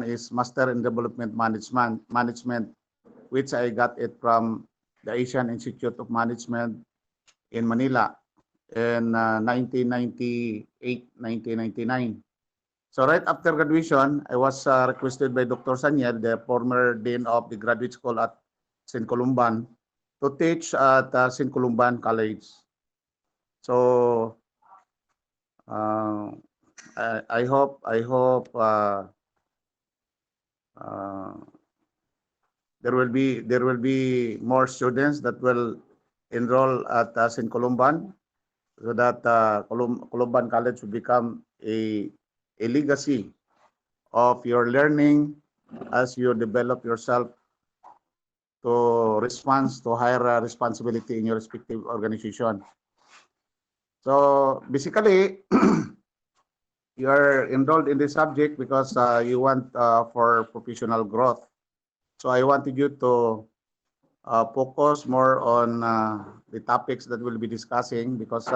one is Master in Development Management, which I got it from the Asian Institute of Management in Manila in 1998, 1999. So right after graduation, I was requested by Dr. Sanyel, the former dean of the graduate school at St. Columban, to teach at St. Columban College. So uh, I hope uh, there will be more students that will enroll at St. Columban, so that Columban College will become a legacy of your learning as you develop yourself to respond to higher responsibility in your respective organization. So basically, you are enrolled in this subject because you want for professional growth. So I wanted you to focus more on the topics that we'll be discussing, because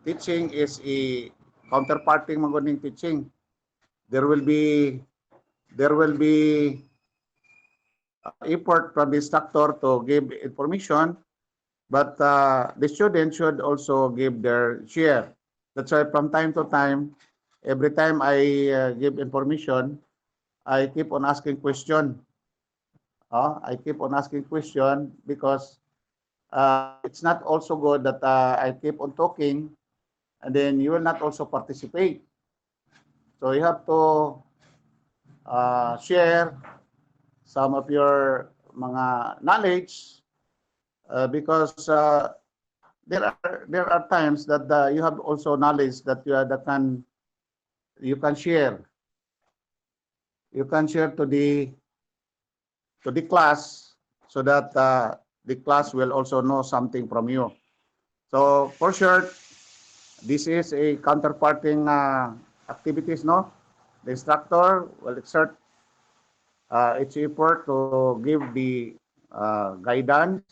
teaching is a counterparting magaling teaching. There will be effort from the instructor to give information, but the student should also give their share. That's why from time to time, every time I give information, I keep on asking question. I keep on asking question because it's not also good that I keep on talking and then you will not also participate. So you have to share some of your mga knowledge, because there are times that you have also knowledge that you can share. You can share to the class, so that the class will also know something from you. So for sure, this is a counterparting activities, no? The instructor will exert its effort to give the guidance,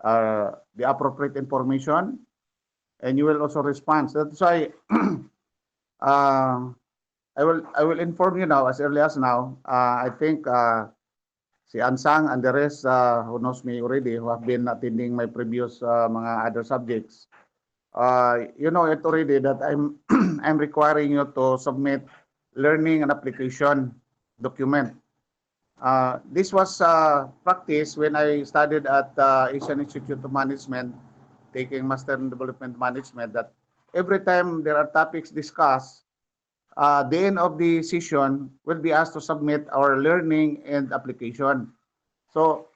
the appropriate information, and you will also respond. So that's why I will inform you now, as early as now. I think si Ansang and the rest who knows me already, who have been attending my previous mga other subjects, you know it already that I'm I'm requiring you to submit learning and application document. This was practice when I studied at Asian Institute of Management, taking Master in Development Management, that every time there are topics discussed, the end of the session will be asked to submit our learning and application. So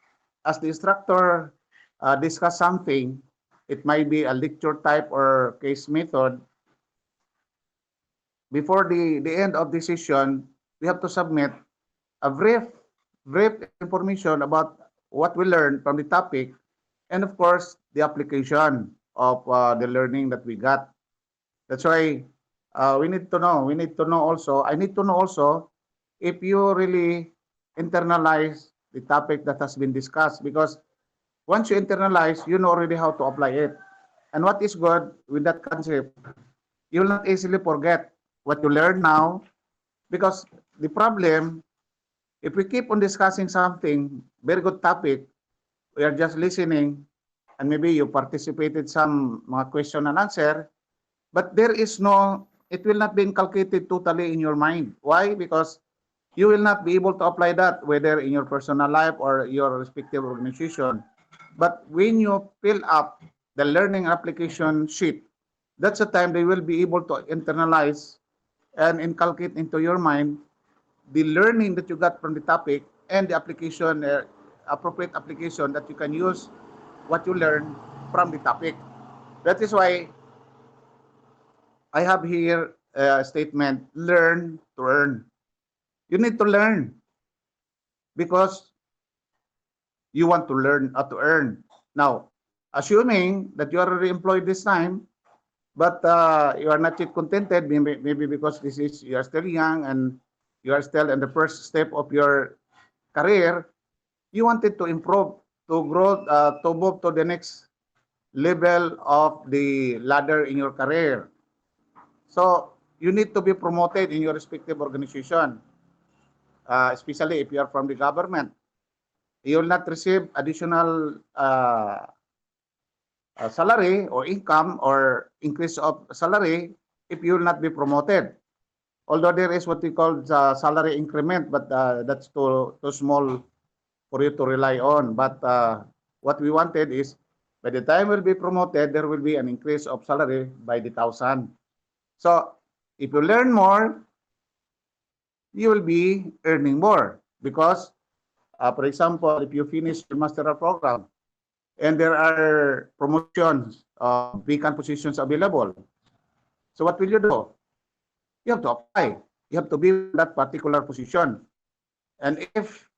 as the instructor discuss something, it might be a lecture type or case method. Before the end of the session, we have to submit a brief information about what we learned from the topic, and of course the application of the learning that we got. That's why we need to know. I need to know also if you really internalize the topic that has been discussed, because once you internalize, you know already how to apply it. And what is good with that concept, you will not easily forget what you learn now, because the problem, if we keep on discussing something, very good topic, we are just listening, and maybe you participated some mga question and answer, but it will not be inculcated totally in your mind. Why? Because you will not be able to apply that whether in your personal life or your respective organization. But when you fill up the learning application sheet, that's the time they will be able to internalize and inculcate into your mind the learning that you got from the topic and the application, appropriate application that you can use what you learn from the topic. That is why I have here a statement: learn to earn. You need to learn because you want to learn how to earn. Now, assuming that you are already employed this time, but you are not yet contented, maybe because you are still young and you are still in the first step of your career, you wanted to improve, to grow, to move to the next level of the ladder in your career. So you need to be promoted in your respective organization, especially if you are from the government. You will not receive additional salary or income or increase of salary if you will not be promoted. Although there is what we call the salary increment, but that's too small for you to rely on. But what we wanted is, by the time we'll be promoted, there will be an increase of salary by the 1,000. So if you learn more, you will be earning more because, for example, if you finish your masteral program and there are promotions, vacant positions available, so what will you do? You have to apply. You have to be in that particular position. And if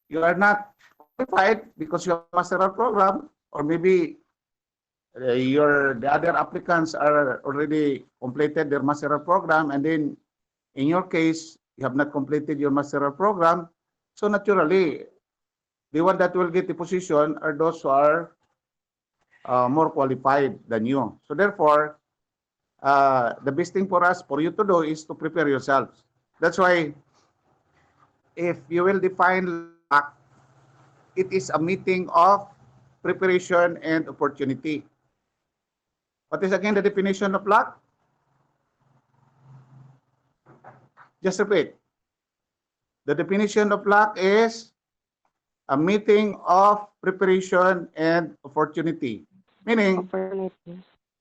you are not qualified because you have a masteral program, or maybe the other applicants are already completed their masteral program, and then in your case you have not completed your masteral program, so naturally the one that will get the position are those who are more qualified than you. So therefore, the best thing for us, for you to do, is to prepare yourselves. That's why if you will define luck, it is a meeting of preparation and opportunity. What is again the definition of luck? Just repeat. The definition of luck is a meeting of preparation and opportunity. Meaning,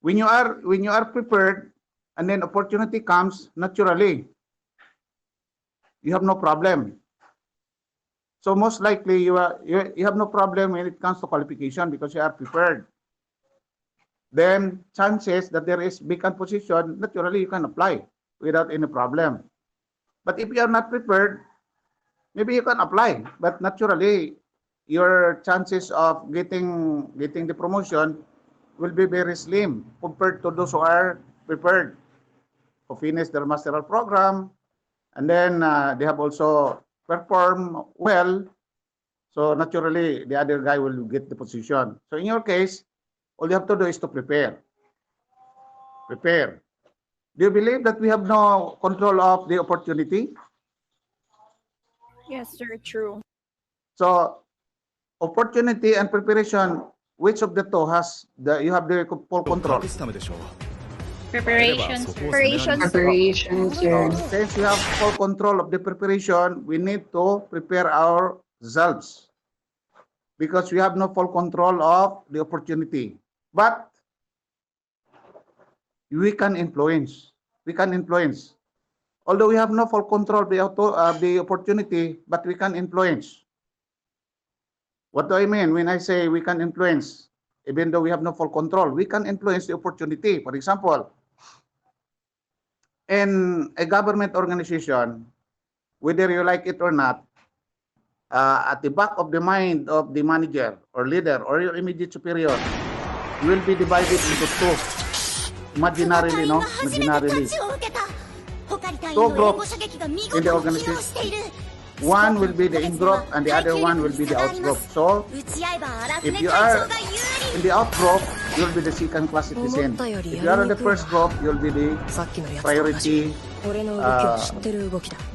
when you are prepared and then opportunity comes naturally, you have no problem. So most likely you have no problem when it comes to qualification because you are prepared. Then chances that there is vacant position, naturally you can apply without any problem. But if you are not prepared, maybe you can apply, but naturally your chances of getting the promotion will be very slim compared to those who are prepared, who finish their masteral program, and then they have also performed well. So naturally, the other guy will get the position. So in your case, all you have to do is to prepare. Prepare. Do you believe that we have no control of the opportunity? Yes, sir, true. So opportunity and preparation, which of the two you have the full control? Preparation, sir. Preparation, sir. Since we have full control of the preparation, we need to prepare ourselves because we have no full control of the opportunity. But we can influence. We can influence. Although we have no full control of the opportunity, but we can influence. What do I mean when I say we can influence? Even though we have no full control, we can influence the opportunity. For example, in a government organization, whether you like it or not, at the back of the mind of the manager or leader or your immediate superior, you will be divided into two. Imaginarily, no? Imaginarily. Two groups in the organization. One will be the in-group and the other one will be the out-group. So, if you are in the out-group, you'll be the second-class citizen. If you are in the first group, you'll be the priority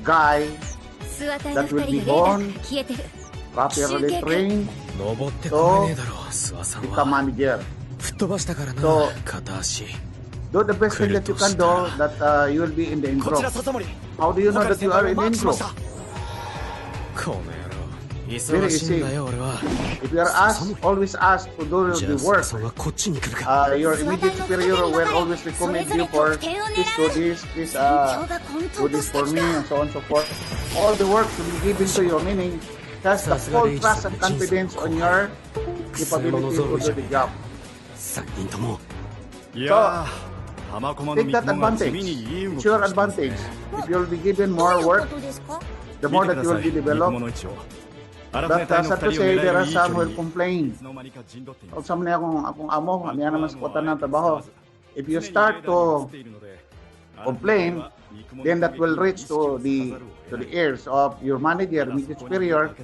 guy that will be born, properly trained to become manager. So, do the best thing that you can do that you will be in the in-group. How do you know that you are in the in-group? Very easy. If you are always asked to do the work, your immediate superior will always recommend you for please do this, please do this for me, and so on and so forth. All the work will be given to you, meaning that's the full trust and confidence on your capability to do the job. So, take that advantage. It's your advantage. If you will be given more work, the more that you will be developed. But sad to say, there are some who will complain. Kung sa mga akong amo, niya naman sa kota ng trabaho. If you start to complain, then that will reach to the ears of your manager, immediate superior.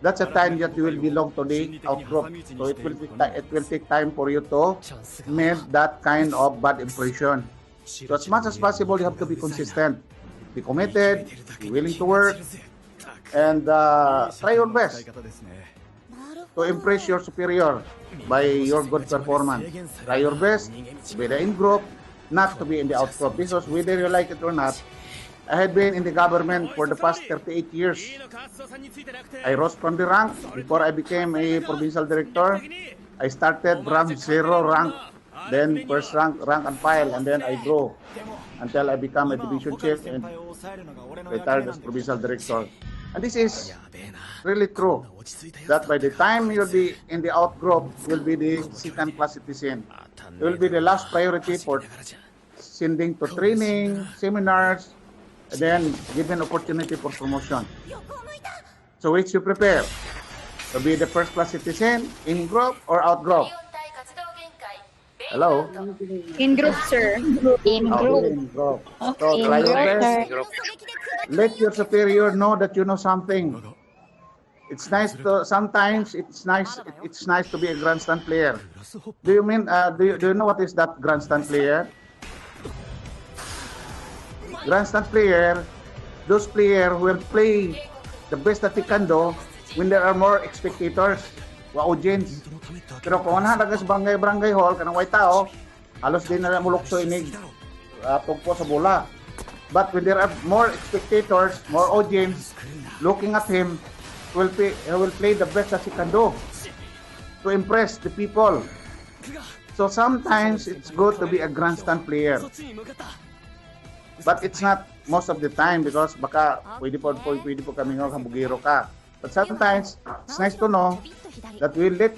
That's a time that you will belong to the out-group. So it will take time for you to make that kind of bad impression. So as much as possible, you have to be consistent, be committed, be willing to work, and try your best to impress your superior by your good performance. Try your best to be the in-group, not to be in the out-group. Because whether you like it or not, I had been in the government for the past 38 years. I rose from the rank before I became a provincial director. I started rank 0 rank, then first rank, rank and file, and then I grew until I become a division chief and retired as provincial director. And this is really true, that by the time you'll be in the out group, you'll be the second class citizen. It will be the last priority for sending to training, seminars, and then given opportunity for promotion. So which you prepare? To be the first class citizen, in group or out group? Hello? In group, sir. In Oh, group. in group. So In try your group, best. sir. Let your superior know that you know something. It's nice to sometimes it's nice to be a grandstand player. Do you mean do you know what is that grandstand player? Grandstand player, those player who will play the best that they can do when there are more spectators, audience. Pero kung wala sa barangay hall kanang way tao, halos din na mulokso inig tugpo sa bola. But when there are more spectators, more audience looking at him, he will play the best that he can do to impress the people. So sometimes it's good to be a grandstand player. But it's not most of the time because baka pwede po kami ng kabugiro ka. But sometimes it's nice to know that we let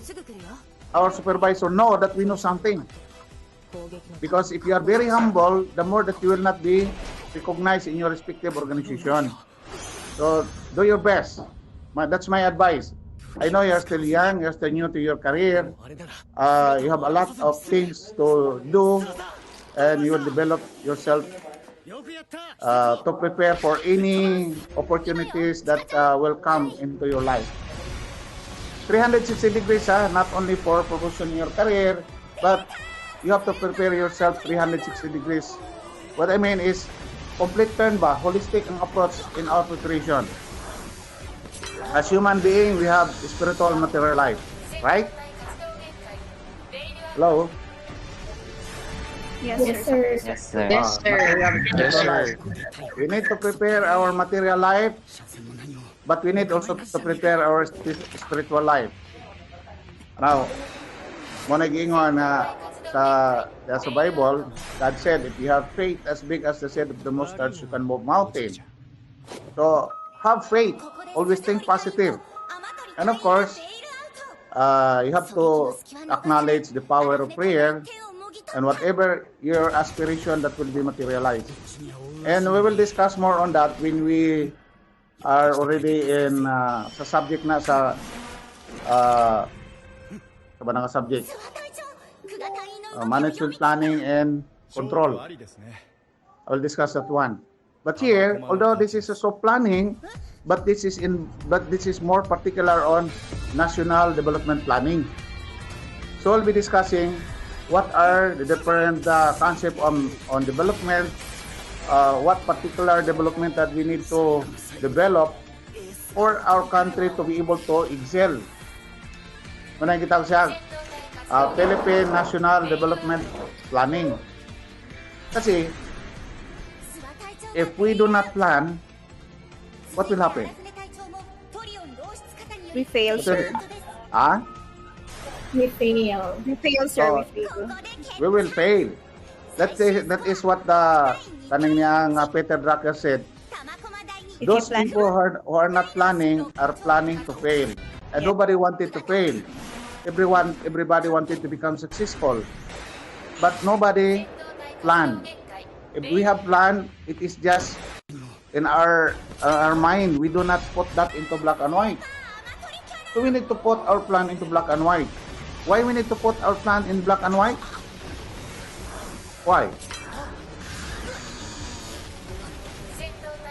our supervisor know that we know something. Because if you are very humble, the more that you will not be recognized in your respective organization. So do your best. That's my advice. I know you're still young, you're still new to your career. You have a lot of things to do, and you will develop yourself to prepare for any opportunities that will come into your life. 360 degrees, not only for promotion in your career, but you have to prepare yourself 360 degrees. What I mean is, complete turn ba, holistic ang approach in our preparation. As human being, we have spiritual material life, right? Hello? Yes, sir. Yes, sir. Yes, sir. Yes, sir. We need to prepare our material life, but we need also to prepare our spiritual life. Now, mo nag-ingon na sa Bible, God said, if you have faith as big as the seed of the mustard, you can move mountain. So, have faith. Always think positive. And of course, you have to acknowledge the power of prayer and whatever your aspiration that will be materialized. And we will discuss more on that when we are already in sa subject na sa ba nga subject? Management planning and control. I will discuss that one. But here, although this is a soft planning, but this is more particular on national development planning. So we'll be discussing what are the different concepts on development, what particular development that we need to develop for our country to be able to excel. Muna kita siya, Philippine National Development Planning. Kasi, if we do not plan, what will happen? We fail, sir. Ah? We fail. We fail, sir. We fail. We will fail. That is what the kaning niyang Peter Drucker said. Those people who are not planning are planning to fail. And nobody wanted to fail. Everybody wanted to become successful. But nobody planned. If we have planned, it is just in our mind. We do not put that into black and white. So we need to put our plan into black and white. Why we need to put our plan in black and white? Why?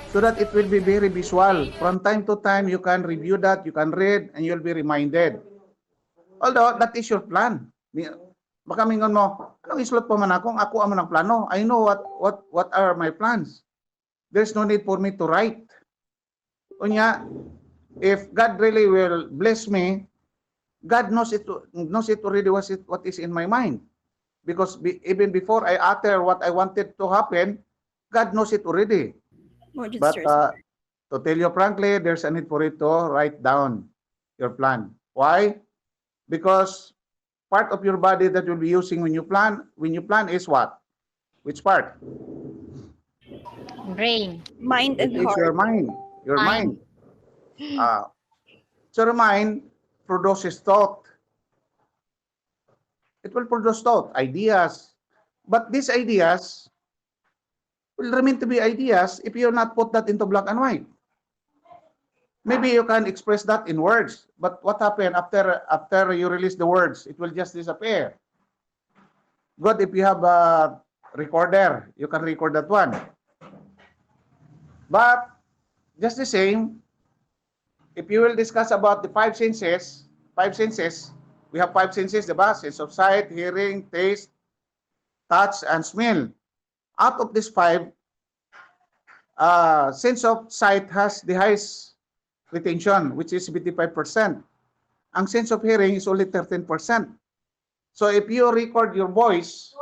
So that it will be very visual. From time to time, you can review that, you can read, and you'll be reminded. Although, that is your plan. Makamingon mo, anong isulot pa man ako amo ng plano. I know what are my plans. There's no need for me to write. Unya, if God really will bless me, God knows it already what is in my mind. Because even before I utter what I wanted to happen, God knows it already. But to tell you frankly, there's a need for you to write down your plan. Why? Because part of your body that you'll be using when you plan is what? Which part? Brain. Mind It and is your heart. mind. Your mind. So your mind produces thought. It will produce thought, ideas. But these ideas will remain to be ideas if you not put that into black and white. Maybe you can express that in words, but what happened after you release the words? It will just disappear. Good if you have a recorder, you can record that one. But just the same, if you will discuss about the five senses, we have five senses, diba? Sense of sight, hearing, taste, touch, and smell. Out of these five, sense of sight has the highest retention, which is 75%. Ang sense of hearing is only 13%. So if you record your voice,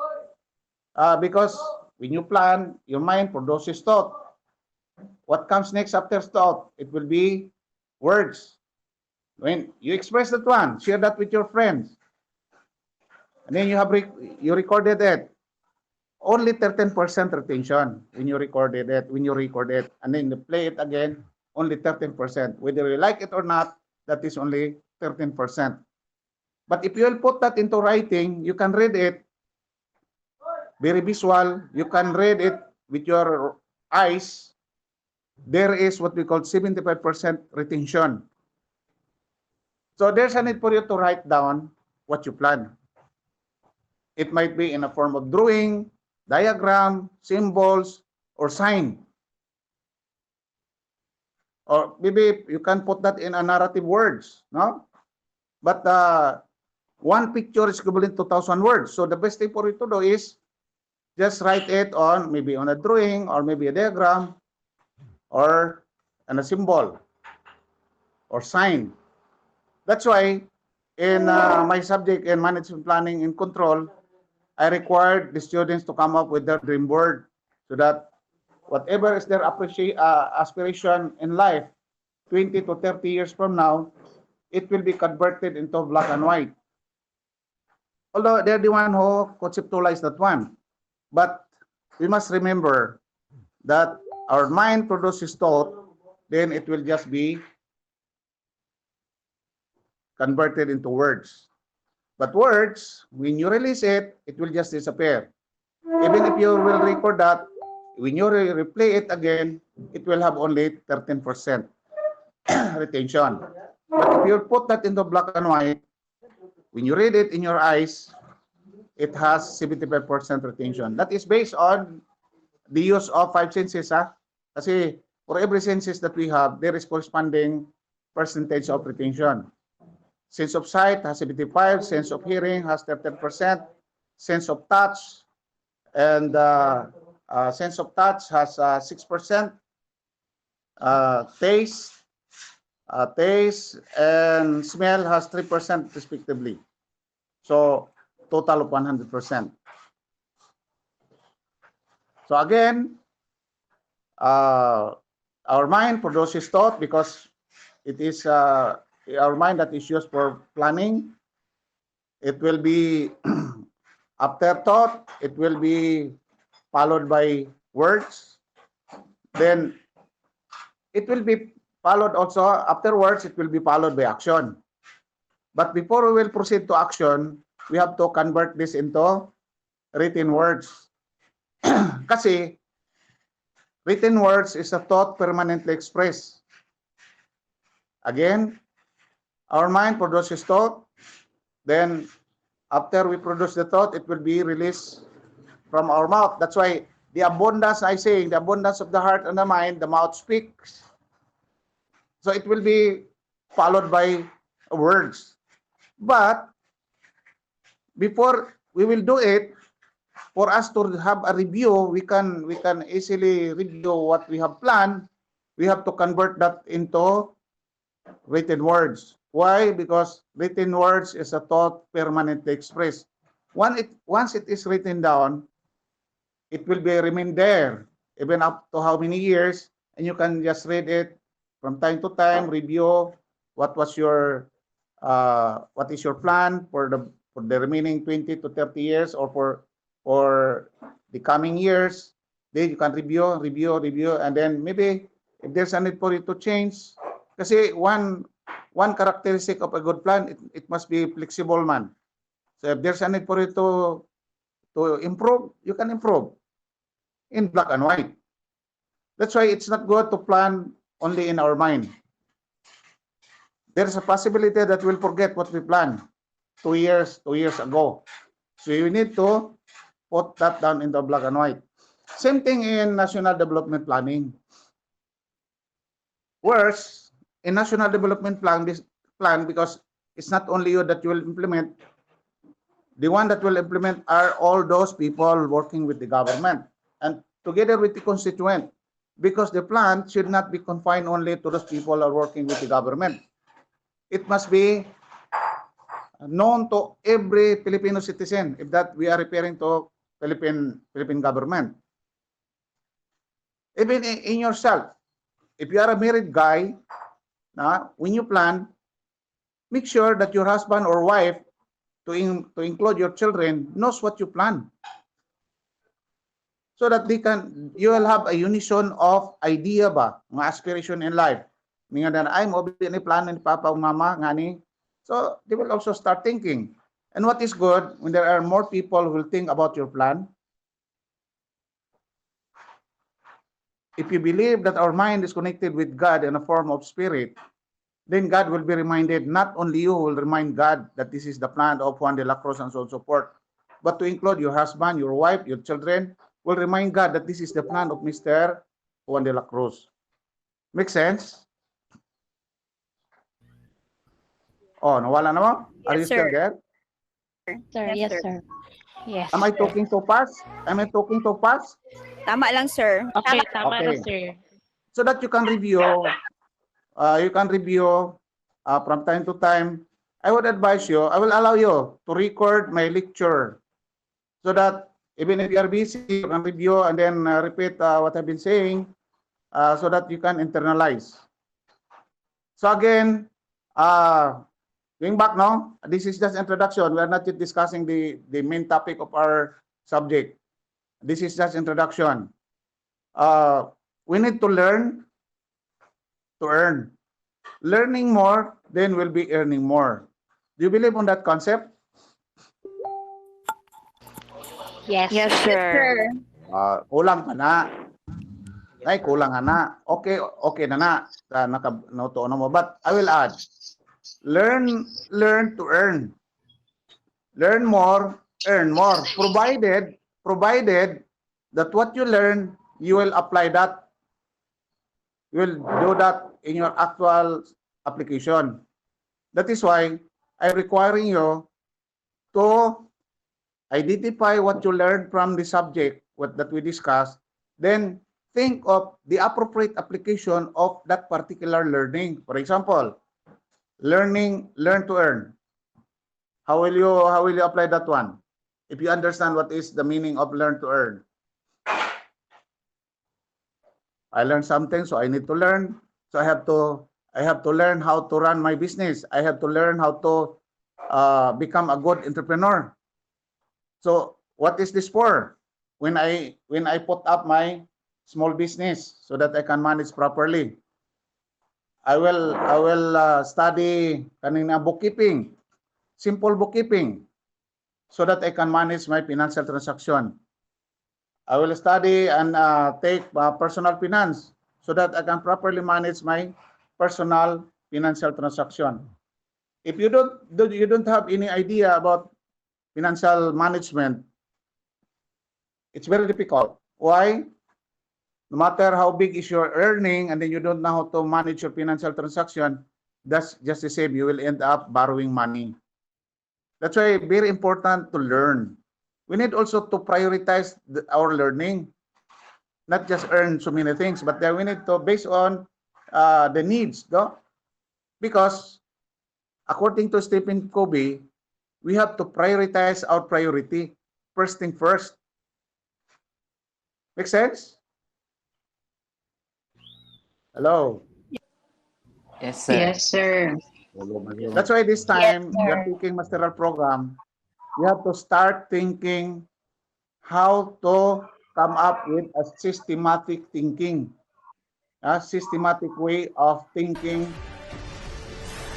because when you plan, your mind produces thought. What comes next after thought? It will be words. When you express that one, share that with your friends. And then you recorded it. Only 13% retention when you recorded it, and then you play it again, only 13%. Whether you like it or not, that is only 13%. But if you will put that into writing, you can read it very visual. You can read it with your eyes. There is what we call 75% retention. So there's a need for you to write down what you plan. It might be in a form of drawing, diagram, symbols, or sign. Or maybe you can put that in a narrative words, no? But one picture is equivalent to 1,000 words. So the best thing for you to do is just write it on, maybe on a drawing, or maybe a diagram, or on a symbol, or sign. That's why in my subject in management planning and control, I required the students to come up with their dream board so that whatever is their aspiration in life, 20 to 30 years from now, it will be converted into black and white. Although they're the one who conceptualized that one. But we must remember that our mind produces thought, then it will just be converted into words. But words, when you release it, it will just disappear. Even if you will record that, when you replay it again, it will have only 13% retention. But if you put that into black and white, when you read it in your eyes, it has 75% retention. That is based on the use of five senses. Kasi for every senses that we have, there is corresponding percentage of retention. Sense of sight has 75%, sense of hearing has 13%, sense of touch and sense of touch has 6%, taste and smell has 3% respectively. So total of 100%. So again, our mind produces thought because it is our mind that is used for planning. It will be after thought, it will be followed by words. Then it will be followed also, afterwards, it will be followed by action. But before we will proceed to action, we have to convert this into written words. Kasi written words is a thought permanently expressed. Again, our mind produces thought. Then after we produce the thought, it will be released from our mouth. That's why the abundance, I say, the abundance of the heart and the mind, the mouth speaks. So it will be followed by words. But before we will do it. For us to have a review, we can easily review what we have planned. We have to convert that into written words. Why? Because written words is a thought permanently expressed. Once it is written down, it will be remain there, even up to how many years, and you can just read it from time to time, review what was your what is your plan for the remaining 20 to 30 years, or for the coming years. Then you can review, and then maybe if there's a need for you to change, kasi one characteristic of a good plan, it must be flexible, man. So if there's a need for you to improve, you can improve in black and white. That's why it's not good to plan only in our mind. There's a possibility that we'll forget what we planned 2 years ago. So you need to put that down into black and white. Same thing in national development planning. Worse, in national development plan, because it's not only you that you will implement. The one that will implement are all those people working with the government and together with the constituent, because the plan should not be confined only to those people who are working with the government. It must be known to every Filipino citizen, if that we are referring to Philippine government. Even in yourself, if you are a married guy, when you plan, make sure that your husband or wife, to include your children, knows what you plan, so that you will have a unison of idea ba, mga aspiration in life. Mga na ay mo ni plan ni papa o mama ngani. So they will also start thinking. And what is good when there are more people who will think about your plan? If you believe that our mind is connected with God in a form of spirit, then God will be reminded. Not only you will remind God that this is the plan of Juan de la Cruz and so on and so forth, but to include your husband, your wife, your children, will remind God that this is the plan of Mr. Juan de la Cruz. Make sense? Oh, nawala na mo? Are you Yes, still sir. there? Sir, Yes, yes, sir. sir. Yes. Am I talking too fast? Am I talking too fast? Tama lang, sir. Okay, tama na, Okay. sir. So that you can review, from time to time. I would advise you, I will allow you to record my lecture, so that even if you are busy, you can review and then repeat what I've been saying, so that you can internalize. So again, going back now, this is just introduction. We are not yet discussing the main topic of our subject. This is just introduction. We need to learn to earn. Learning more, then we'll be earning more. Do you believe on that concept? Yes, Yes, sir. sir. Kulang ka na. Ay, kulang ka na. Okay na. Nauto na mo. But I will add, learn to earn. Learn more, earn more. Provided that what you learn, you will apply that. You will do that in your actual application. That is why I'm requiring you to identify what you learned from the subject that we discussed, then think of the appropriate application of that particular learning. For example, learn to earn. How will you apply that one? If you understand what is the meaning of learn to earn. I learned something, so I need to learn. So I have to learn how to run my business. I have to learn how to become a good entrepreneur. So what is this for? When I put up my small business so that I can manage properly, I will study kanina bookkeeping, simple bookkeeping, so that I can manage my financial transaction. I will study and take personal finance so that I can properly manage my personal financial transaction. If you don't have any idea about financial management, it's very difficult. Why? No matter how big is your earning and then you don't know how to manage your financial transaction, that's just the same. You will end up borrowing money. That's why very important to learn. we need also to prioritize our learning, not just earn so many things, but then we need to based on the needs, no? Because according to Stephen Covey, we have to prioritize our priority. First thing first. Make sense? Hello. Yes, sir. Yes, sir. That's why this Yes, time we are sir. taking masteral program. We have to start thinking how to come up with a systematic thinking, a systematic way of thinking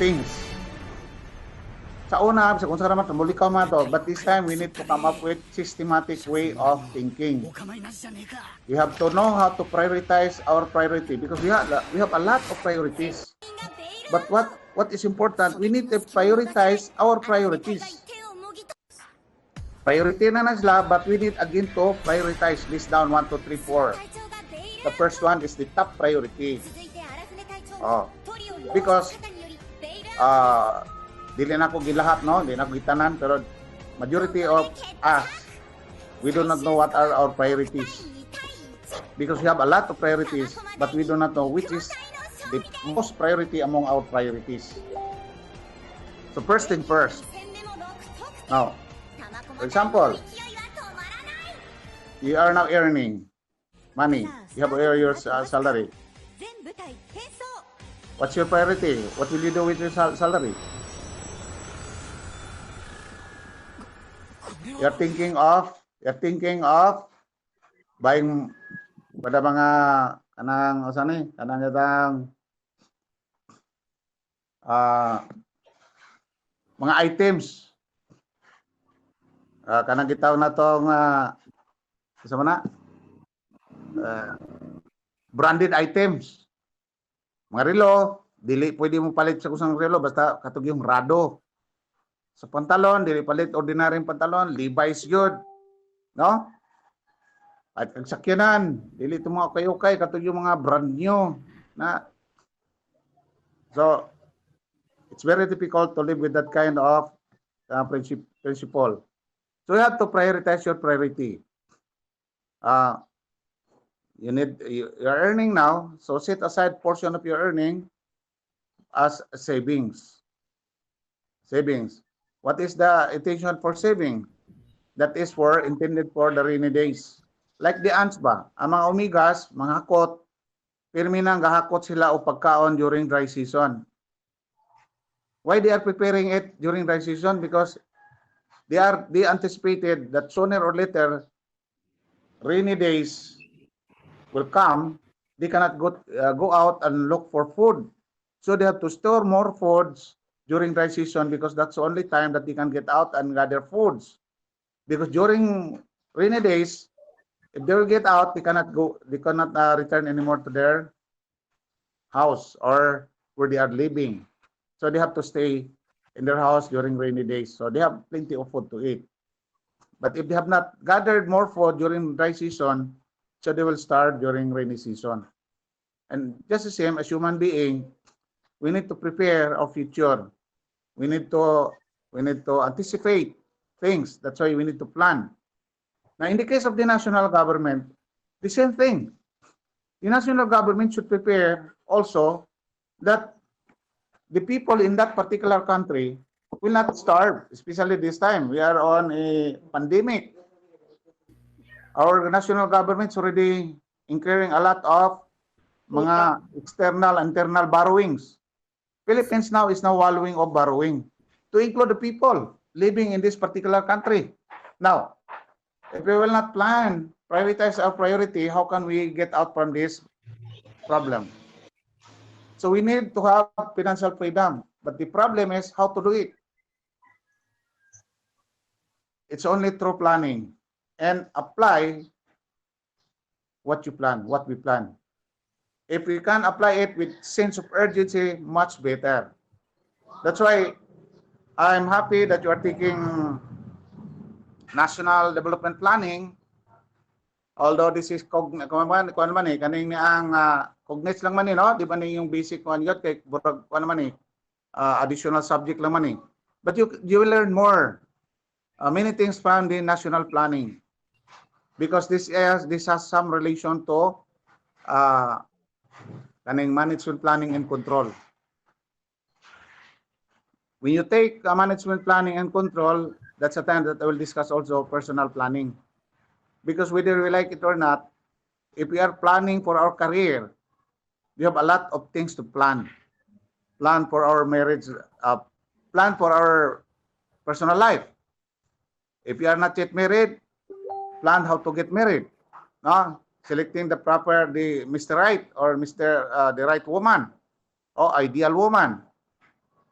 things. Sa una, sa kung sa naman, tumulikaw man to, but this time we need to come up with systematic way of thinking. We have to know how to prioritize our priority because we have a lot of priorities. But what is important, we need to prioritize our priorities. Priority na sila, but we need again to prioritize. List down 1, 2, 3, 4. The first one is the top priority. Because dili na ko gilahat, no? Dili na ko gitanan, pero majority of us, we do not know what are our priorities. Because we have a lot of priorities, but we do not know which is the most priority among our priorities. So first thing first. Now, for example, you are now earning money. You have your salary. What's your priority? What will you do with your salary? You're thinking of buying pada mga kanang usan kanang itang mga items. Kanang gitaw na tong sa mana branded items. Mga relo, dili pwede mo palit sa kusang relo basta katug yung Rado. Sa pantalon, dili palit ordinaryong pantalon, Levi's yun. No? At ang sakyanan, dili ito mga ukay-ukay, katug yung mga brand new. Na. So, it's very difficult to live with that kind of principle. So, you have to prioritize your priority. You're earning now, so set aside portion of your earning as savings. Savings. What is the intention for saving? That is intended for the rainy days. Like the ants ba? Ang mga omegas, mga hakot, pirmi nang gahakot sila o pagkaon during dry season. Why they are preparing it during dry season? Because they anticipated that sooner or later, rainy days will come. They cannot go out and look for food. So they have to store more foods during dry season because that's the only time that they can get out and gather foods. Because during rainy days, if they will get out, they cannot return anymore to their house or where they are living. So they have to stay in their house during rainy days. So they have plenty of food to eat. But if they have not gathered more food during dry season, so they will starve during rainy season. And just the same as human being, we need to prepare our future. We need to anticipate things. That's why we need to plan. Now, in the case of the national government, the same thing. The national government should prepare also that the people in that particular country will not starve, especially this time. We are on a pandemic. Our national government is already incurring a lot of mga external and internal borrowings. Philippines now is wallowing of borrowing to include the people living in this particular country. Now, if we will not plan, prioritize our priority, how can we get out from this problem? So we need to have financial freedom, but the problem is how to do it. It's only through planning and apply what you plan, what we plan. If we can apply it with sense of urgency, much better. That's why I'm happy that you are taking national development planning. Although this is kaning ang cognates lang man no, di ba ni yung basic one yun kay additional subject lang man But you will learn more many things from the national planning, because this has some relation to kaning management planning and control. When you take management planning and control, that's a time that I will discuss also personal planning. Because whether we like it or not, if we are planning for our career, we have a lot of things to plan. Plan for our marriage, plan for our personal life. If you are not yet married, plan how to get married. No? Selecting the Mr. Right or the right woman or ideal woman.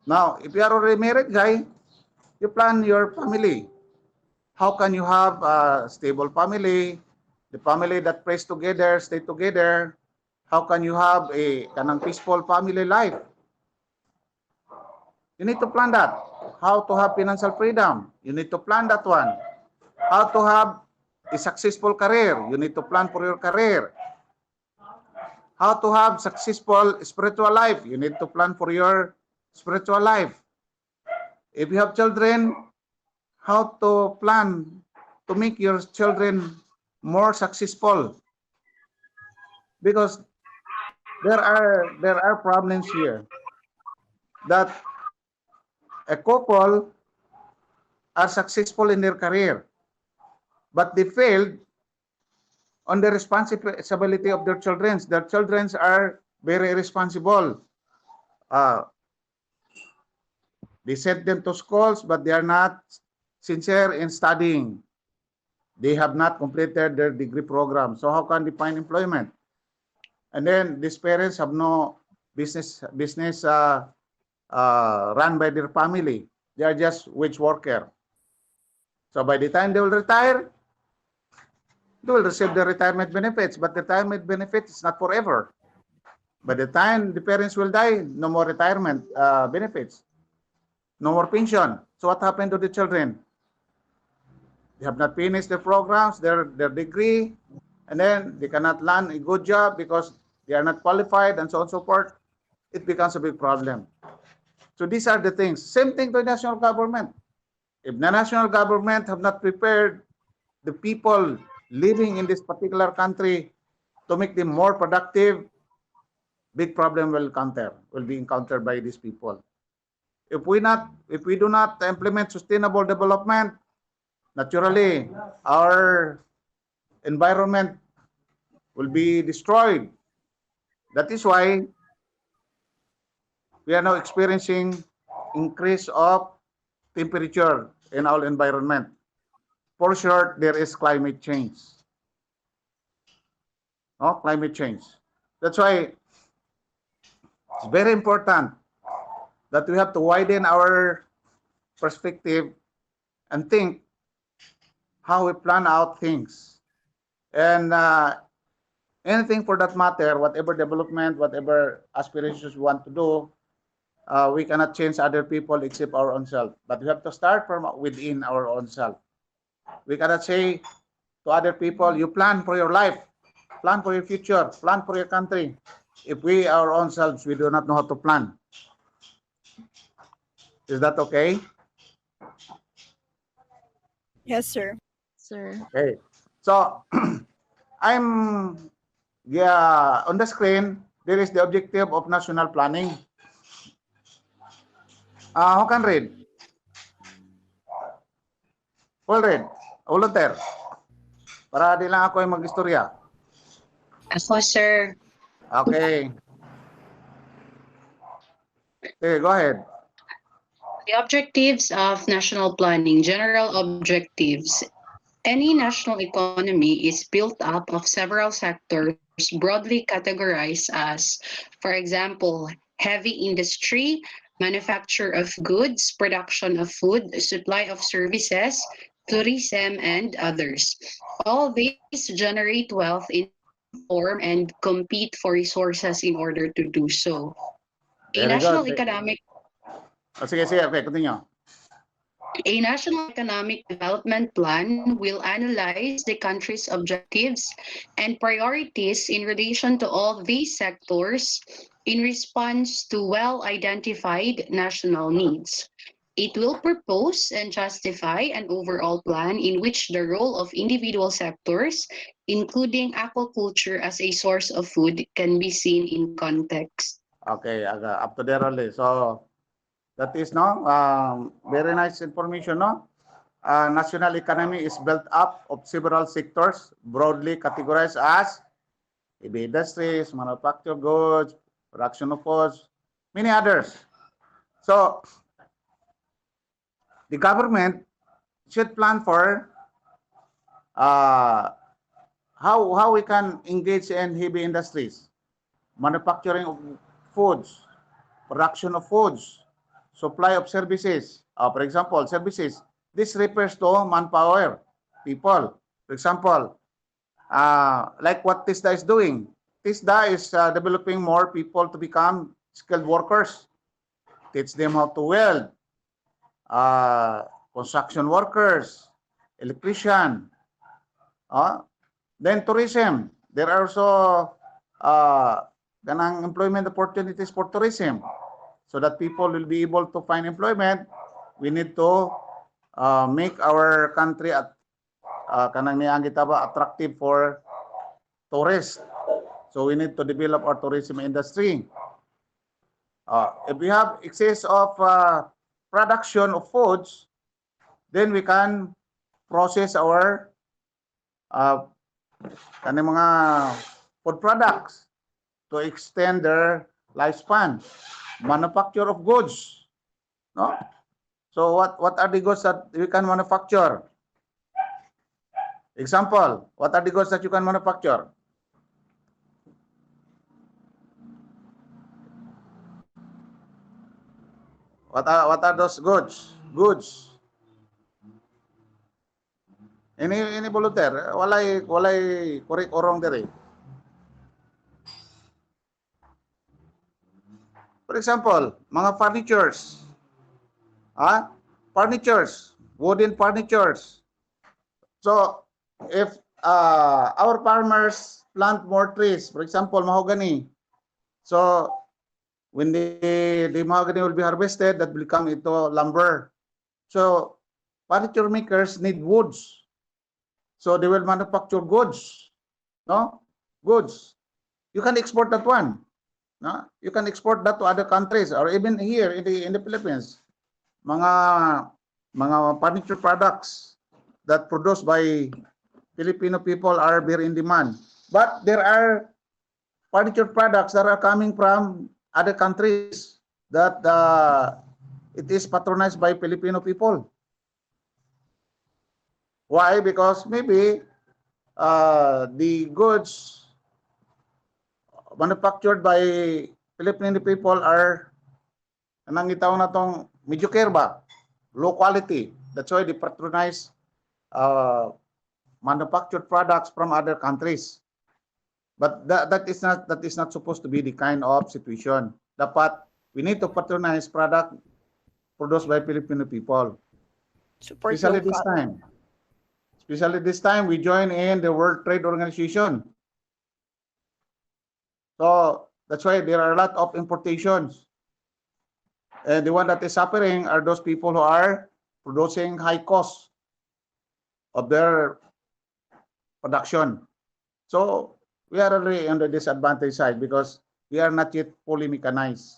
Now, if you are already married guy, you plan your family. How can you have a stable family, the family that prays together, stay together? How can you have a kanang peaceful family life? You need to plan that. How to have financial freedom? You need to plan that one. How to have a successful career? You need to plan for your career. How to have successful spiritual life? You need to plan for your spiritual life. If you have children, how to plan to make your children more successful? Because there are problems here that a couple are successful in their career, but they failed on the responsibility of their children. Their children are very irresponsible. Uh, they send them to schools, but they are not sincere in studying. They have not completed their degree program. So how can they find employment? And then these parents have no business run by their family. They are just wage worker. So by the time they will retire, they will receive the retirement benefits, but the retirement benefit is not forever. By the time the parents will die, no more retirement benefits, no more pension. So what happened to the children? They have not finished their programs, their degree, and then they cannot land a good job because they are not qualified and so on and so forth. It becomes a big problem. So these are the things. Same thing to the national government. If the national government have not prepared the people living in this particular country to make them more productive, big problem will be encountered by these people. If we do not implement sustainable development, naturally our environment will be destroyed. That is why we are now experiencing increase of temperature in our environment. For sure, there is climate change. No, climate change. That's why it's very important that we have to widen our perspective and think how we plan out things. And anything for that matter, whatever development, whatever aspirations we want to do, we cannot change other people except our own self. But we have to start from within our own self. We cannot say to other people, you plan for your life, plan for your future, plan for your country. If we, our own selves, we do not know how to plan. Is that okay? Yes, sir. Sir. Okay. So, I'm, on the screen, there is the objective of national planning. Who can read? Full read. Volunteer. Para di lang ako yung mag-istorya. Ako, sir. Okay. Okay, go ahead. The objectives of national planning, general objectives. Any national economy is built up of several sectors broadly categorized as, for example, heavy industry, manufacture of goods, production of food, supply of services, tourism, and others. All these generate wealth in form and compete for resources in order to do so. A Very national good. economic Sige, okay, continue. A national economic development plan will analyze the country's objectives and priorities in relation to all these sectors in response to well-identified national needs. It will propose and justify an overall plan in which the role of individual sectors, including aquaculture as a source of food, can be seen in context. Okay, up to there only. So that is no very nice information, no? National economy is built up of several sectors broadly categorized as heavy industries, manufactured goods, production of foods, many others. So the government should plan for uh, how we can engage in heavy industries, manufacturing of foods, production of foods, supply of services. For example, services. This refers to manpower, people. For example, like what TISDA is doing. TISDA is developing more people to become skilled workers. Teach them how to weld, construction workers, electrician. Then tourism. There are also ganang employment opportunities for tourism. So that people will be able to find employment, we need to make our country at kanang niyang kita ba attractive for tourists. So we need to develop our tourism industry. If we have excess of production of foods, then we can process our kaning mga food products to extend their lifespan. Manufacture of goods, no? So what are the goods that we can manufacture? Example, what are the goods that you can manufacture? What are those goods? Goods. Ini volunteer, walay correct or wrong dere. For example, mga furnitures. Furnitures, wooden furnitures. So, if our farmers plant more trees, for example, mahogany. So, when the mahogany will be harvested, that will become into lumber. So, furniture makers need woods. So, they will manufacture goods. No? Goods. You can export that one. No? You can export that to other countries or even here in the Philippines. Mga furniture products that produced by Filipino people are very in demand. But there are furniture products that are coming from other countries that it is patronized by Filipino people. Why? Because maybe the goods manufactured by Filipino people are anang itaw na tong mediocre ba? Low quality. That's why they patronize manufactured products from other countries. But that is not supposed to be the kind of situation. Dapat we need to patronize product produced by Filipino people. Support Especially local. this time. Especially this time, we join in the World Trade Organization. So that's why there are a lot of importations. And the one that is suffering are those people who are producing high cost of their production. So we are really on the disadvantaged side because we are not yet fully mechanized.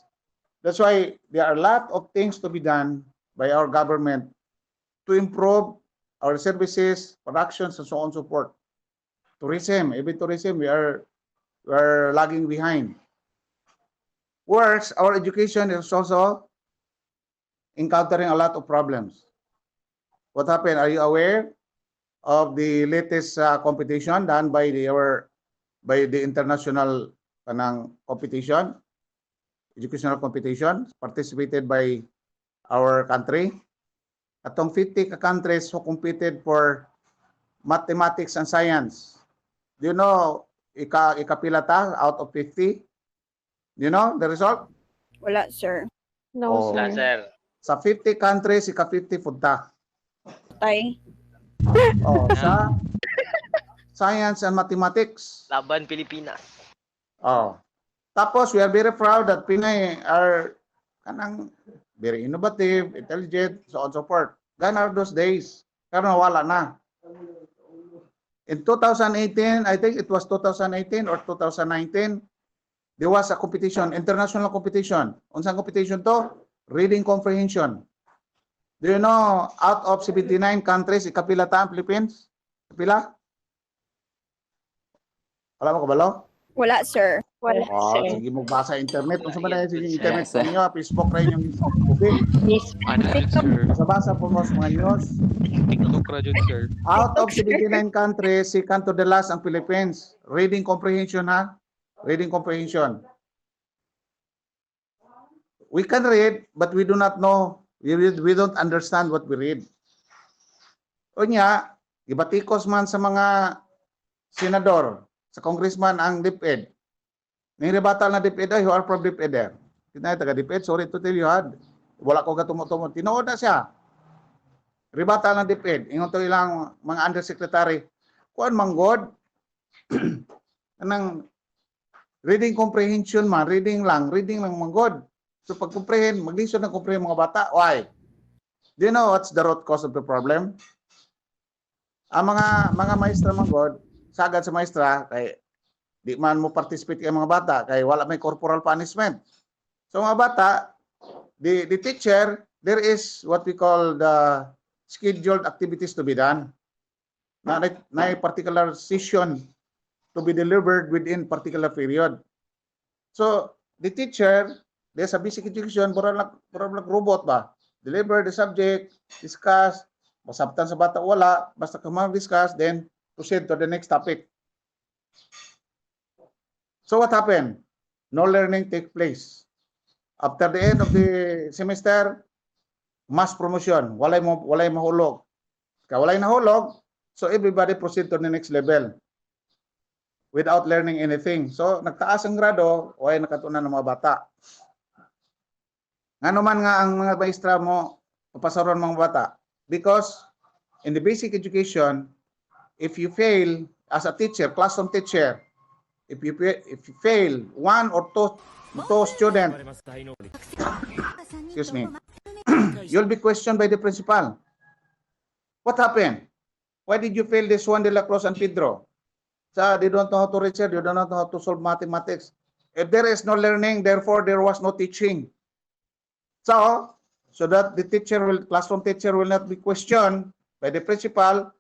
That's why there are a lot of things to be done by our government to improve our services, productions, and so on and so forth. Tourism, even tourism, we are lagging behind. Worse, our education is also encountering a lot of problems. What happened? Are you aware of the latest competition done by the international competition, educational competition, participated by our country? Atong 50 countries who competed for mathematics and science. Do you know ikapila ta out of 50? Do you know the result? Wala, sir. No, Oh. Wala, sir. sir. Sa 50 countries, ika-50 punta. Tay. Sa science and mathematics. Laban Pilipinas. Tapos we are very proud that Pinay are kanang very innovative, intelligent, so on and so forth. Gone are those days. Pero nawala na. In 2018, I think it was 2018 or 2019, there was a competition, international competition. Unsang competition to? Reading comprehension. Do you know, out of 79 countries, ikapila ta ang Philippines? Kapila? Wala mo kabalo? Wala, sir. Wala, Oh, sir. sige mo basa internet. Kung sa man sige internet Yes, sir. ninyo, Facebook rin yung tubig. Yes. Ano yun, sir? Basa po mo sa mga news. TikTok ra dyan, sir. Out of 79 countries, second to the last ang Philippines. Reading comprehension, ha? Reading comprehension. We can read, but we do not know. We don't understand what we read. O niya, ibatikos man sa mga senador, sa congressman ang DepEd. Niribatal na DepEd, ay, you are from DepEd there. Kita taga DepEd, sorry to tell you, had. Wala ko katumo-tumo. Tinood na siya. Ribatal na DepEd. Ingon to ilang mga undersecretary. Kuan manggod. Anang reading comprehension man, reading lang manggod. So pag comprehend, maglisod ng comprehend mga bata. Why? Do you know what's the root cause of the problem? Ang mga maestra manggod, sagad sa maestra, kay di man mo participate kay mga bata, kay wala may corporal punishment. So mga bata, the teacher, there is what we call the scheduled activities to be done. Na particular session to be delivered within particular period. So the teacher, there's a basic education, parang robot ba? Deliver the subject, discuss, masabtan sa bata wala, basta kamang discuss, then proceed to the next topic. So what happened? No learning take place. After the end of the semester, mass promotion, walay mahulog. Kaya walay nahulog, so everybody proceed to the next level without learning anything. So nagtaas ang grado, walay nakatunan ng mga bata. Ngano man nga ang mga maestra mo papasaron mga bata? Because in the basic education, if you fail as a teacher, classroom teacher, if you fail one or two students, excuse me, you'll be questioned by the principal. What happened? Why did you fail this one, De La Cruz and Pedro? So they don't know how to read, they don't know how to solve mathematics. If there is no learning, therefore there was no teaching. So that the classroom teacher will not be questioned by the principal,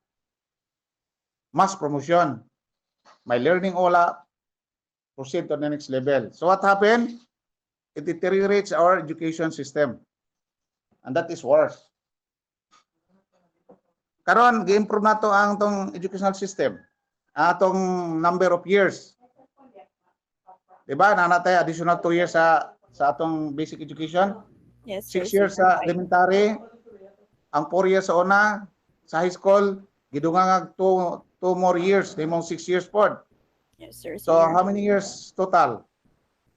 mass promotion. My learning wala, proceed to the next level. So what happened? It deteriorates our education system. And that is worse. Karon, gi-improve na to ang tong educational system. Atong number of years. Diba? Nanatay additional 2 years sa atong basic education. Yes, sir. 6 years sa elementary. Ang 4 years sa una. Sa high school, gidungangag 2 more years. Dimong 6 years pod. Yes, sir. So how many years total?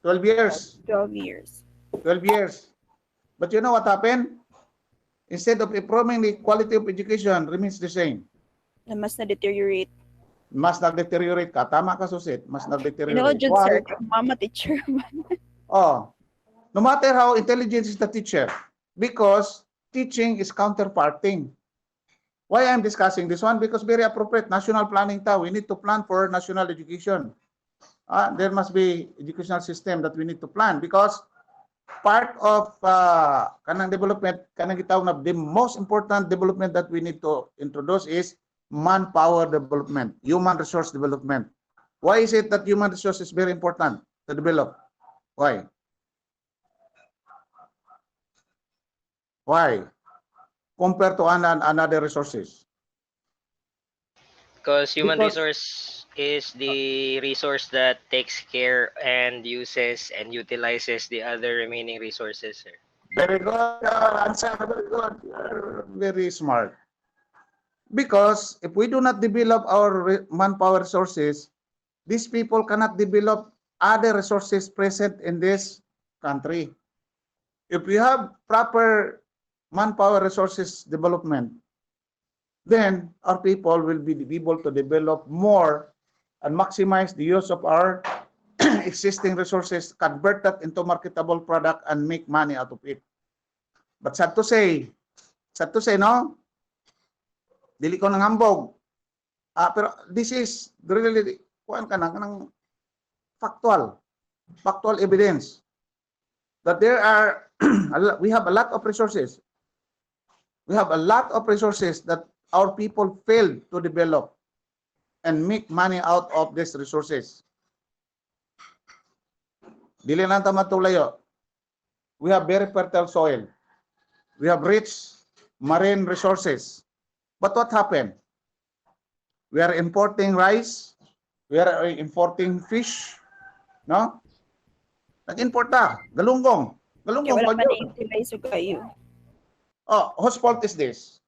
12 years. 12 years. 12 years. But you know what happened? Instead of improving the quality of education, remains the same. Na mas na-deteriorate. Mas nag-deteriorate ka. Tama ka, Susit. Mas You know, nag-deteriorate. Jud, Why? sir, kung mama teacher man. Oh, no matter how intelligent is the teacher, because teaching is counterparting. Why I'm discussing this one? Because very appropriate. National planning ta. We need to plan for national education. There must be educational system that we need to plan because part of kanang development, kanang gitawag na the most important development that we need to introduce is manpower development, human resource development. Why is it that human resource is very important to develop? Why? Why? Compared to another resources? Because human Because- resource is the resource that takes care and uses and utilizes the other remaining resources, sir. Very good answer. Very good. You're very smart. Because if we do not develop our manpower resources, these people cannot develop other resources present in this country. If we have proper manpower resources development, then our people will be able to develop more and maximize the use of our existing resources, convert that into marketable product and make money out of it. But sad to say, no? Dili ko nang hambog. Pero this is really, kuhaan ka na, kanang factual evidence that there are, we have a lot of resources. We have a lot of resources that our people failed to develop and make money out of these resources. Dili lang ta matulayo. We have very fertile soil. We have rich marine resources. But what happened? We are importing rice. We are importing fish. No? Nag-import ta. Galunggong. Kaya Galunggong wala pa pa yun. na-utilize so kayo. Oh, whose fault is this?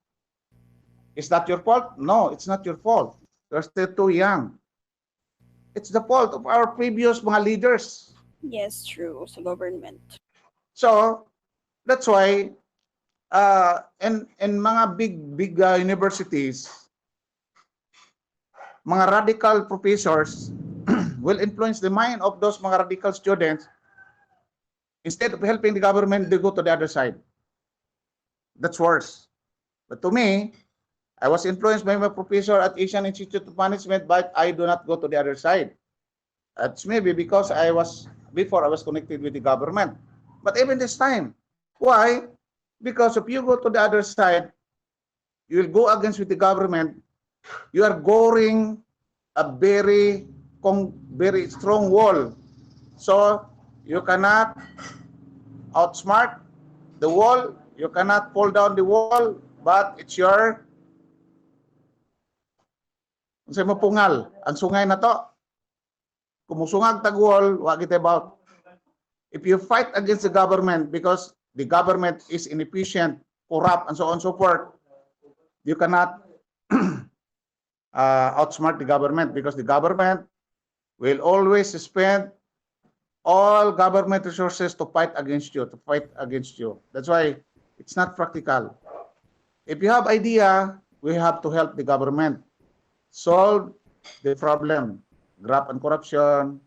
Is that your fault? No, it's not your fault. You're still too young. It's the fault of our previous mga leaders. Yes, true. Sa government. So, that's why in mga big universities, mga radical professors will influence the mind of those mga radical students. Instead of helping the government, they go to the other side. That's worse. But to me, I was influenced by my professor at Asian Institute of Management, but I do not go to the other side. It's maybe because before I was connected with the government. But even this time, why? Because if you go to the other side, you will go against with the government. You are goring a very strong wall. So you cannot outsmart the wall. You cannot pull down the wall, but it's your unsay mapungal ang sungay na to. Kumusungag tag wall, wa kita about. If you fight against the government because the government is inefficient, corrupt, and so on and so forth, you cannot outsmart the government because the government will always spend all government resources to fight against you, That's why it's not practical. If you have idea, we have to help the government solve the problem, graft and corruption,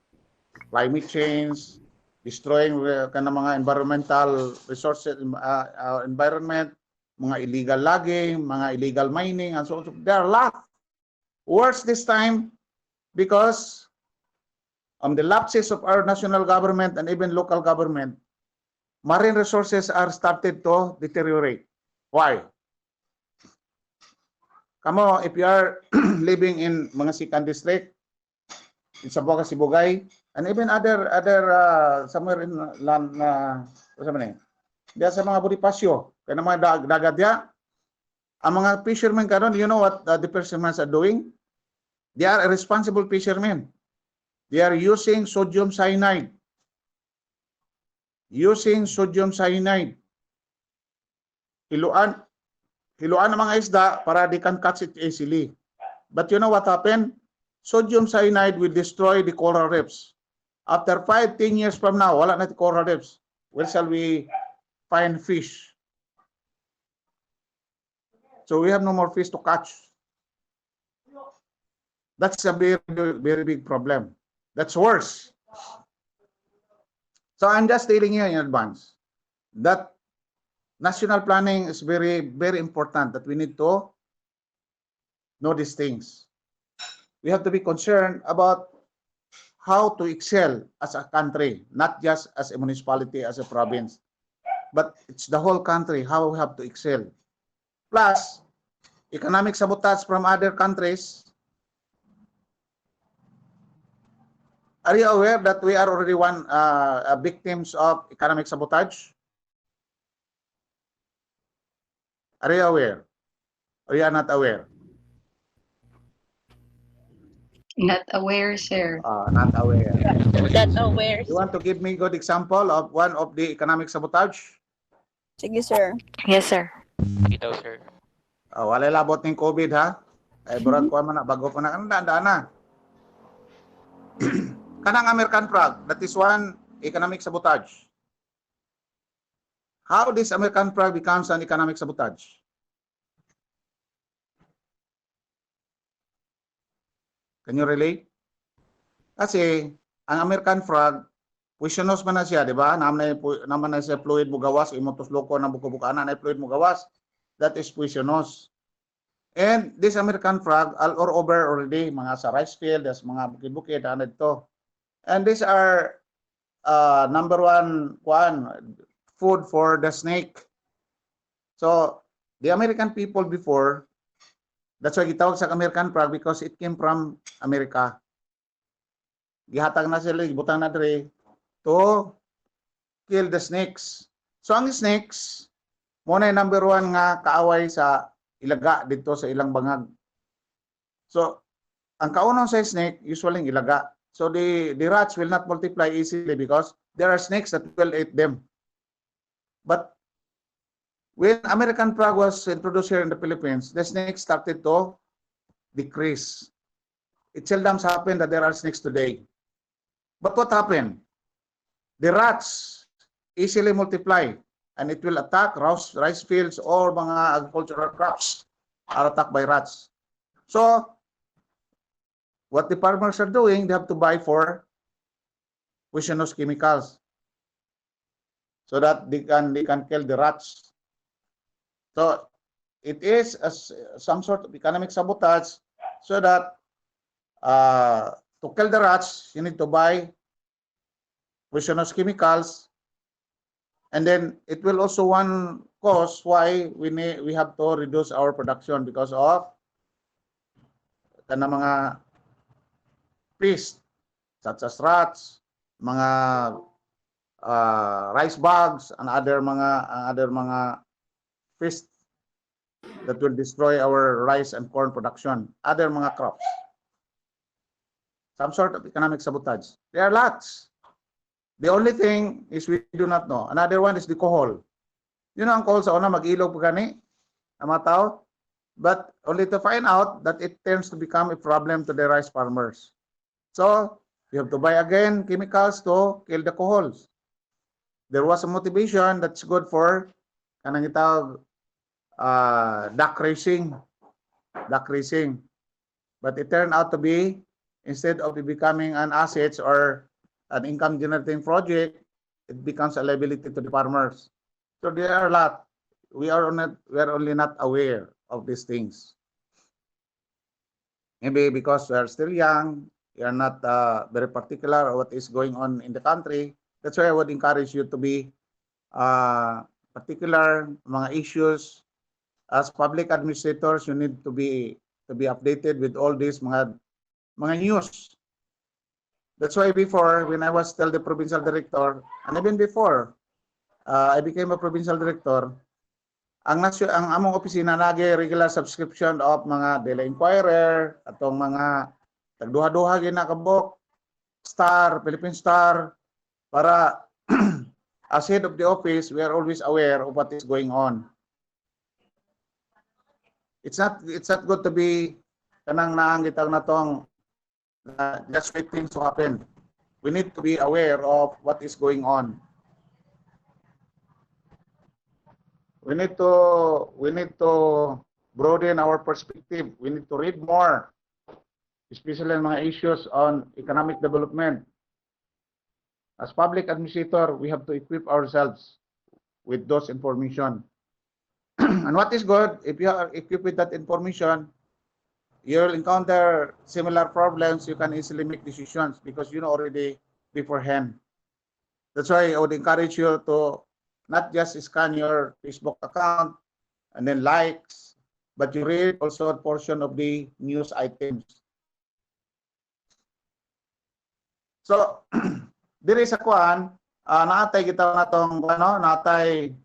climate change, destroying mga environmental resources, environment, mga illegal logging, mga illegal mining, and so on. There are a lot. Worse this time because the lapses of our national government and even local government, marine resources are started to deteriorate. Why? Kamo, if you are living in mga Sikan district, in Sabotage, Sibugay, and even other somewhere in land na diya sa mga Bonifacio, kaya mga dagat diya, ang mga fishermen karon, you know what the fishermen are doing? They are irresponsible fishermen. They are using sodium cyanide. Hiluan ng mga isda para they can catch it easily. But you know what happened? Sodium cyanide will destroy the coral reefs. After 5-10 years from now, wala na the coral reefs. Where shall we find fish? So we have no more fish to catch. That's a very, very big problem. That's worse. So I'm just telling you in advance that national planning is very, very important, that we need to know these things. We have to be concerned about how to excel as a country, not just as a municipality, as a province, but it's the whole country, how we have to excel. Plus, economic sabotage from other countries. Are you aware that we are already victims of economic sabotage? Are you aware? Or you are not aware? Not aware, sir. Not aware. Not aware. You want to give me a good example of one of the economic sabotage? Sige, sir. Yes, sir. Sige daw, sir. Wala labot ng COVID, ha? Ay, burag ko man na, bago pa na, daan na. Kanang American flag, that is one economic sabotage. How this American flag becomes an economic sabotage? Can you relate? Kasi ang American flag poisonous man na siya, di ba? Naman na siya fluid mo gawas, imotos loko na buko-bukaan na fluid mo gawas. That is poisonous. And this American frog, all over already, mga sa rice field, there's mga bukid-bukid, ano ito. And these are number one food for the snake. So, the American people before, that's why gitawag sa American frog because it came from America. Gihatag na sila, ibutang na dre to kill the snakes. So, ang snakes, muna yung number one nga kaaway sa ilaga dito sa ilang bangag. So, ang kaunang sa snake, usually ilaga. So, the rats will not multiply easily because there are snakes that will eat them. But when American frog was introduced here in the Philippines, the snakes started to decrease. It seldom happens that there are snakes today. But what happened? The rats easily multiply and it will attack rice fields or mga agricultural crops are attacked by rats. So, what the farmers are doing, they have to buy for poisonous chemicals so that they can kill the rats. So, it is some sort of economic sabotage so that to kill the rats, you need to buy poisonous chemicals, and then it will also one cause why we have to reduce our production because of mga pests such as rats, mga rice bugs, and other mga pests that will destroy our rice and corn production, other mga crops. Some sort of economic sabotage. There are lots. The only thing is we do not know. Another one is the kohol. You know, ang kohol sa una mag-ilog pa gani, ang mga tao, but only to find out that it tends to become a problem to the rice farmers. So, you have to buy again chemicals to kill the kohols. There was a motivation that's good for kanang itawag duck racing. But it turned out to be, instead of it becoming an asset or an income generating project, it becomes a liability to the farmers. So there are a lot. We are only not aware of these things. Maybe because we are still young, we are not very particular of what is going on in the country. That's why I would encourage you to be particular mga issues. As public administrators, you need to be updated with all these mga news. That's why before, when I was still the provincial director, and even before I became a provincial director, ang among opisina nage regular subscription of mga Daily Inquirer, atong mga tagduha-duha ginakabok, Star, Philippine Star, para as head of the office, we are always aware of what is going on. It's not good to be kanang naanggitang na tong just wait things to happen. We need to be aware of what is going on. We need to broaden our perspective. We need to read more, especially on mga issues on economic development. As public administrator, we have to equip ourselves with those information. And what is good, if you are equipped with that information, you'll encounter similar problems, you can easily make decisions because you know already beforehand. That's why I would encourage you to not just scan your Facebook account and then likes, but you read also a portion of the news items. So, diri sa kuan, naatay kita natong natay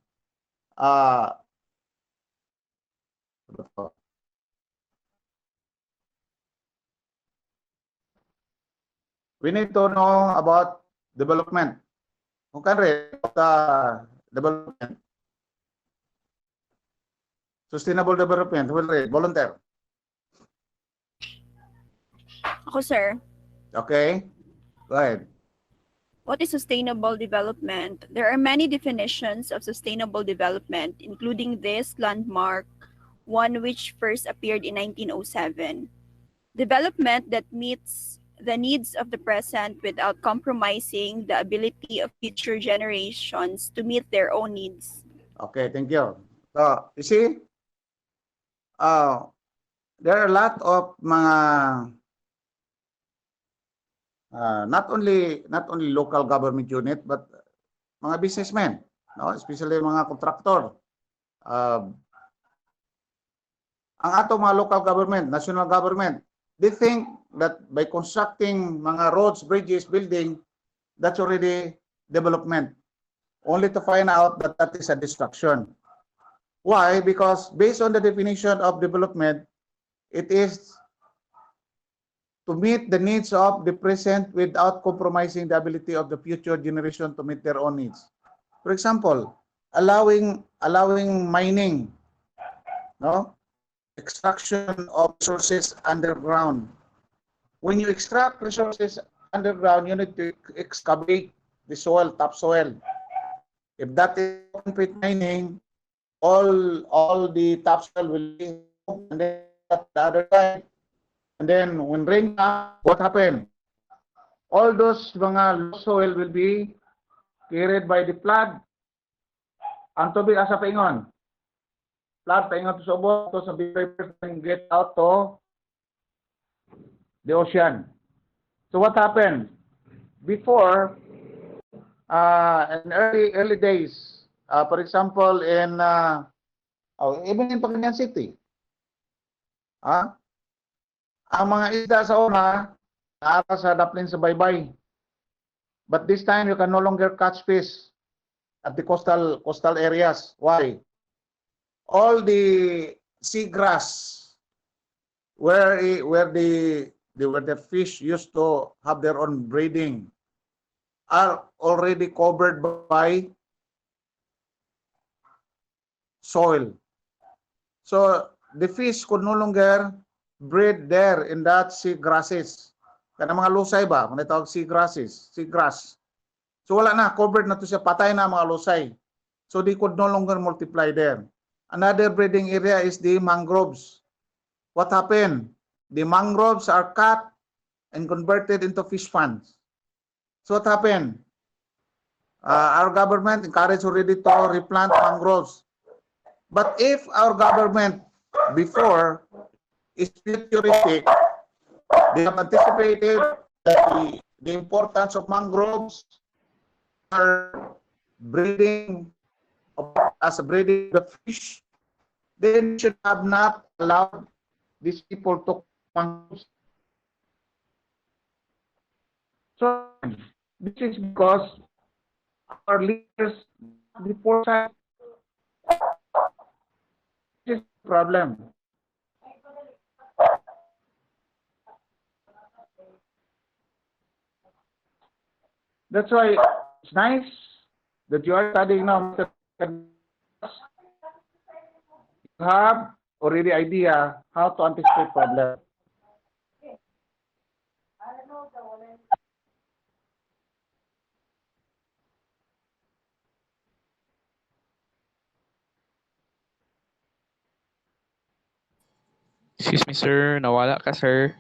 we need to know about development. Kung kan development. Sustainable development. Volunteer. Ako, sir. Okay. Go ahead. What is sustainable development? There are many definitions of sustainable development, including this landmark one which first appeared in 1907. Development that meets the needs of the present without compromising the ability of future generations to meet their own needs. Okay, thank you. So, you see, uh, there are a lot of mga not only local government unit but mga businessmen, no, especially mga contractor. Ang ato mga local government, national government, they think that by constructing mga roads, bridges, building, that's already development, only to find out that that is a destruction. Why? Because based on the definition of development, it is to meet the needs of the present without compromising the ability of the future generation to meet their own needs. For example, allowing mining, no? Extraction of resources underground. When you extract resources underground, you need to excavate the soil, topsoil. If that is open pit mining, all the topsoil will be and then at the other side. And then when rain comes, what happened? All those mga low soil will be carried by the flood. Ang tubig asa paingon. Flood paingon to sa ubos, to sa river, and get out to the ocean. So what happened? Before, in early days, for example, in even in Pangasinan City, ang mga isda sa una, naara sa daplin sa baybay. But this time, you can no longer catch fish at the coastal areas. Why? All the seagrass where the fish used to have their own breeding are already covered by soil. So the fish could no longer breed there in that sea grasses. Kana mga lusay ba? Kung tawag sea grass. So wala na, covered na to siya, patay na mga lusay. So they could no longer multiply there. Another breeding area is the mangroves. What happened? The mangroves are cut and converted into fish ponds. So what happened? Our government encouraged already to replant mangroves. But if our government before is futuristic, they have anticipated that the importance of mangroves are breeding as a breeding the fish, then should have not allowed these people to mangroves. So this is because our leaders the foresight. This is the problem. That's why it's nice that you are studying now. You have already idea how to anticipate problem. Excuse me, sir. Nawala ka, sir.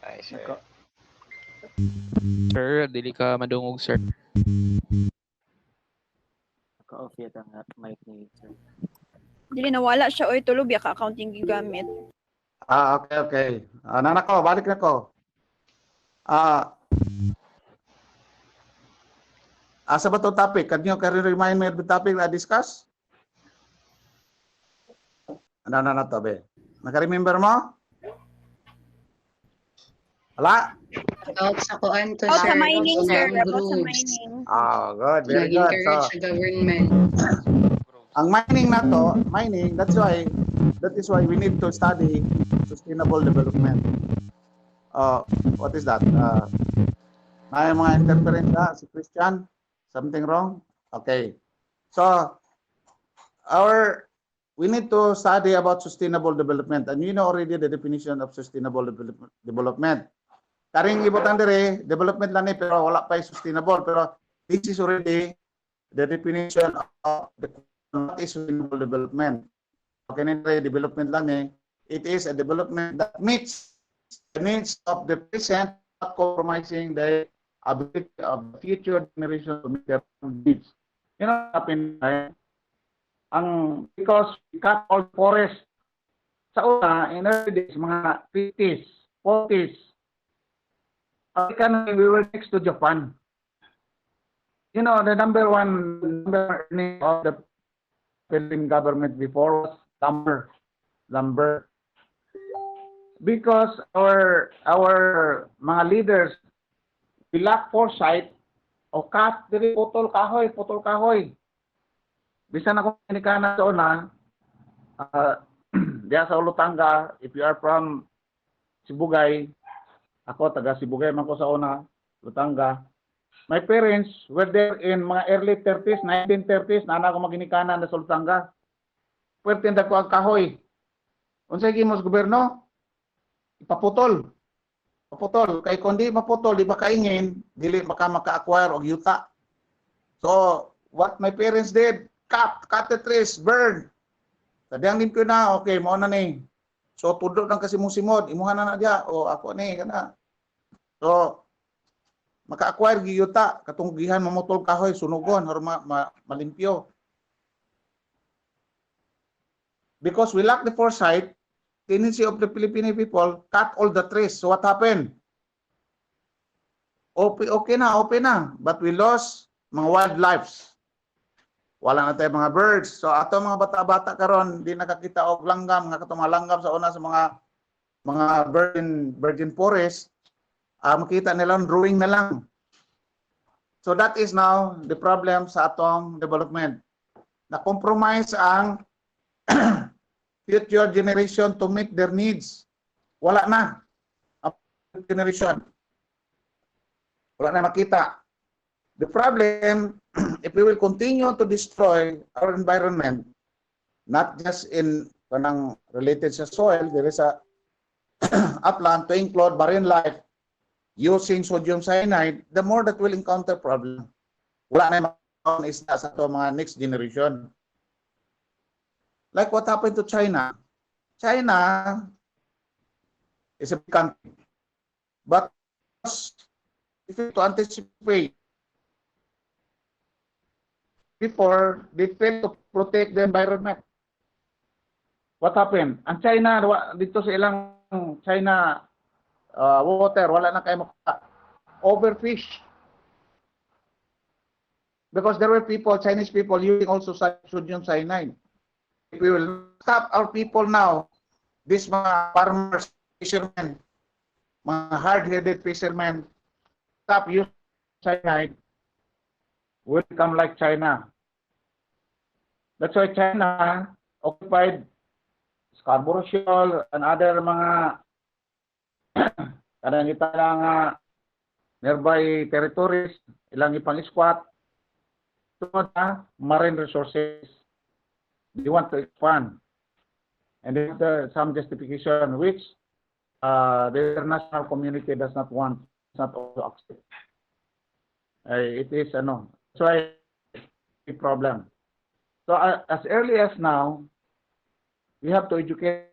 Ay, sir. Sir, dili ka madungog, sir. Naka-off yata ang mic ni sir. Dili nawala siya oy tulog ya ka accounting gigamit. Okay. Nana ko, balik na ko. Asa ba to topic? Can you remind me of the topic I discussed? Ano na to, be? Naka-remember mo? Wala? About sa kuan to, About sir. sa mining, sir. Mga About sa groups. mining. Good. Very good. Nag-encourage So, sa government. ang mining na to, that is why we need to study sustainable development. What is that? May mga interference si Christian? Something wrong? Okay. So, we need to study about sustainable development. And you know already the definition of sustainable development. Karing ibutan dire, development lang ni pero wala pa sustainable. Pero this is already the definition of what is sustainable development. Okay, development lang ni, it is a development that meets the needs of the present, not compromising the ability of the future generation to meet their needs. You know, because we cut all forest sa una, in early days, mga 50s, 40s, we were next to Japan. You know, the number earning of the Philippine government before was lumber. Because our mga leaders, we lack foresight o cut diri putol kahoy. Bisan ako kinikana sa una, diya sa Olutanga, if you are from Sibugay, ako taga Sibugay man ko sa una, Olutanga. My parents were there in mga early 30s, 1930s, na ako maginikana na sa Olutanga. Pwerte na ko ang kahoy. Unsay gimos gobyerno? Ipaputol. Paputol. Kay kundi maputol, di ba kaingin, dili maka-acquire og yuta. So, what my parents did, cut the trees, burn. Tadiyang din ko na, okay, mo na ni. So, tudlo lang kasi simod, imuhan na diya, o ako ni, kana. So, maka-acquire giyuta, katunggihan mamutol kahoy, sunugon, or malimpyo. Because we lack the foresight, tendency of the Filipino people, cut all the trees. So what happened? Okay na, but we lost mga wildlife. Wala na tayo mga birds. So ato mga bata-bata karon di nakakita og langgam, nga katong mga langgam sa una sa mga virgin forest, makita nila drawing na lang. So that is now the problem sa atong development. Na-compromise ang future generation to meet their needs. Wala na. Generation. Wala na makita. The problem, if we will continue to destroy our environment, not just in related sa soil, there is a upland to include marine life using sodium cyanide, the more that will encounter problem. Wala na yung isda sa mga next generation. Like what happened to China. China is a big country. But if you to anticipate before they fail to protect the environment. What happened? Ang China, dito sa ilang China water, wala na kayo makita. Overfish. Because there were people, Chinese people, using also sodium cyanide. If we will stop our people now, these mga farmers, fishermen, mga hard-headed fishermen, stop using cyanide, will become like China. That's why China occupied Scarborough Shoal and other mga kanang kita lang nearby territories, ilang ipang-squat, tungod na marine resources. They want to expand. And there's some justification which the international community does not want, does not also accept. It is, that's why a problem. So as early as now, we have to educate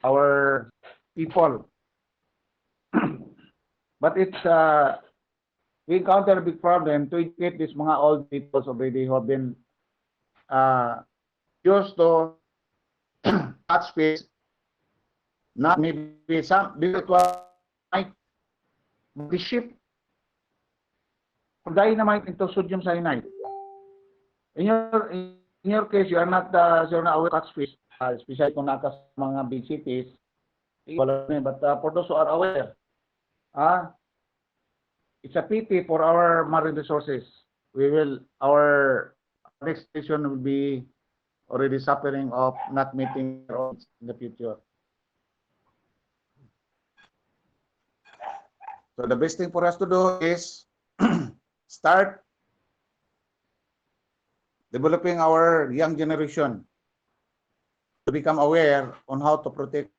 our people. But it's, we encounter a big problem to educate these mga old people already who have been used to that space, not maybe some might be shipped dynamite into sodium cyanide. In your case, you are not aware of space, especially kung naka sa mga big cities. But for those who are aware, it's a pity for our marine resources. Our next station will be already suffering of not meeting their own in the future. So the best thing for us to do is start developing our young generation to become aware on how to protect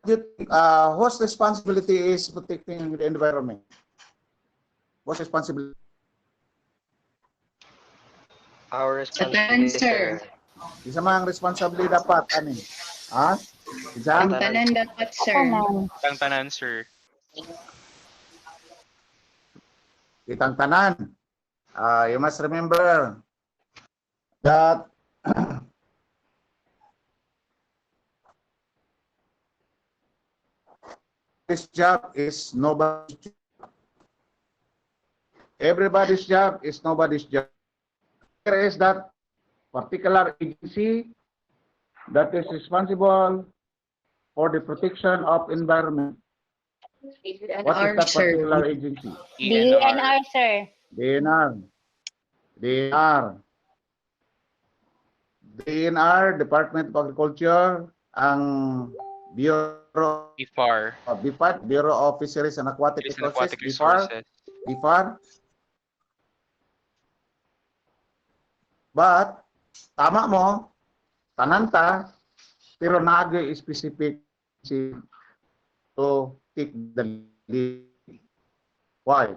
do you think, whose responsibility is protecting the environment? Whose responsibility? Our Tanan, responsibility, sir. sir. Isa mang responsibly dapat, ani? Ha? Isa? Ang tanan dapat, sir. Tanan. Ang tanan, sir. Kitang tanan. You must remember that this job is nobody's job. Everybody's job is nobody's job. There is that particular agency that is responsible for the protection of environment. What is DNR, that sir. particular agency? DNR, sir. DNR. DNR. DNR, Department of Agriculture, ang Bureau BFAR. of BIFAR, Bureau of Fisheries and Aquatic Fisheries and Resources, Aquatic BIFAR, Resources. BIFAR. But, tama mo, tananta, pero nagay specific to take the lead. Why?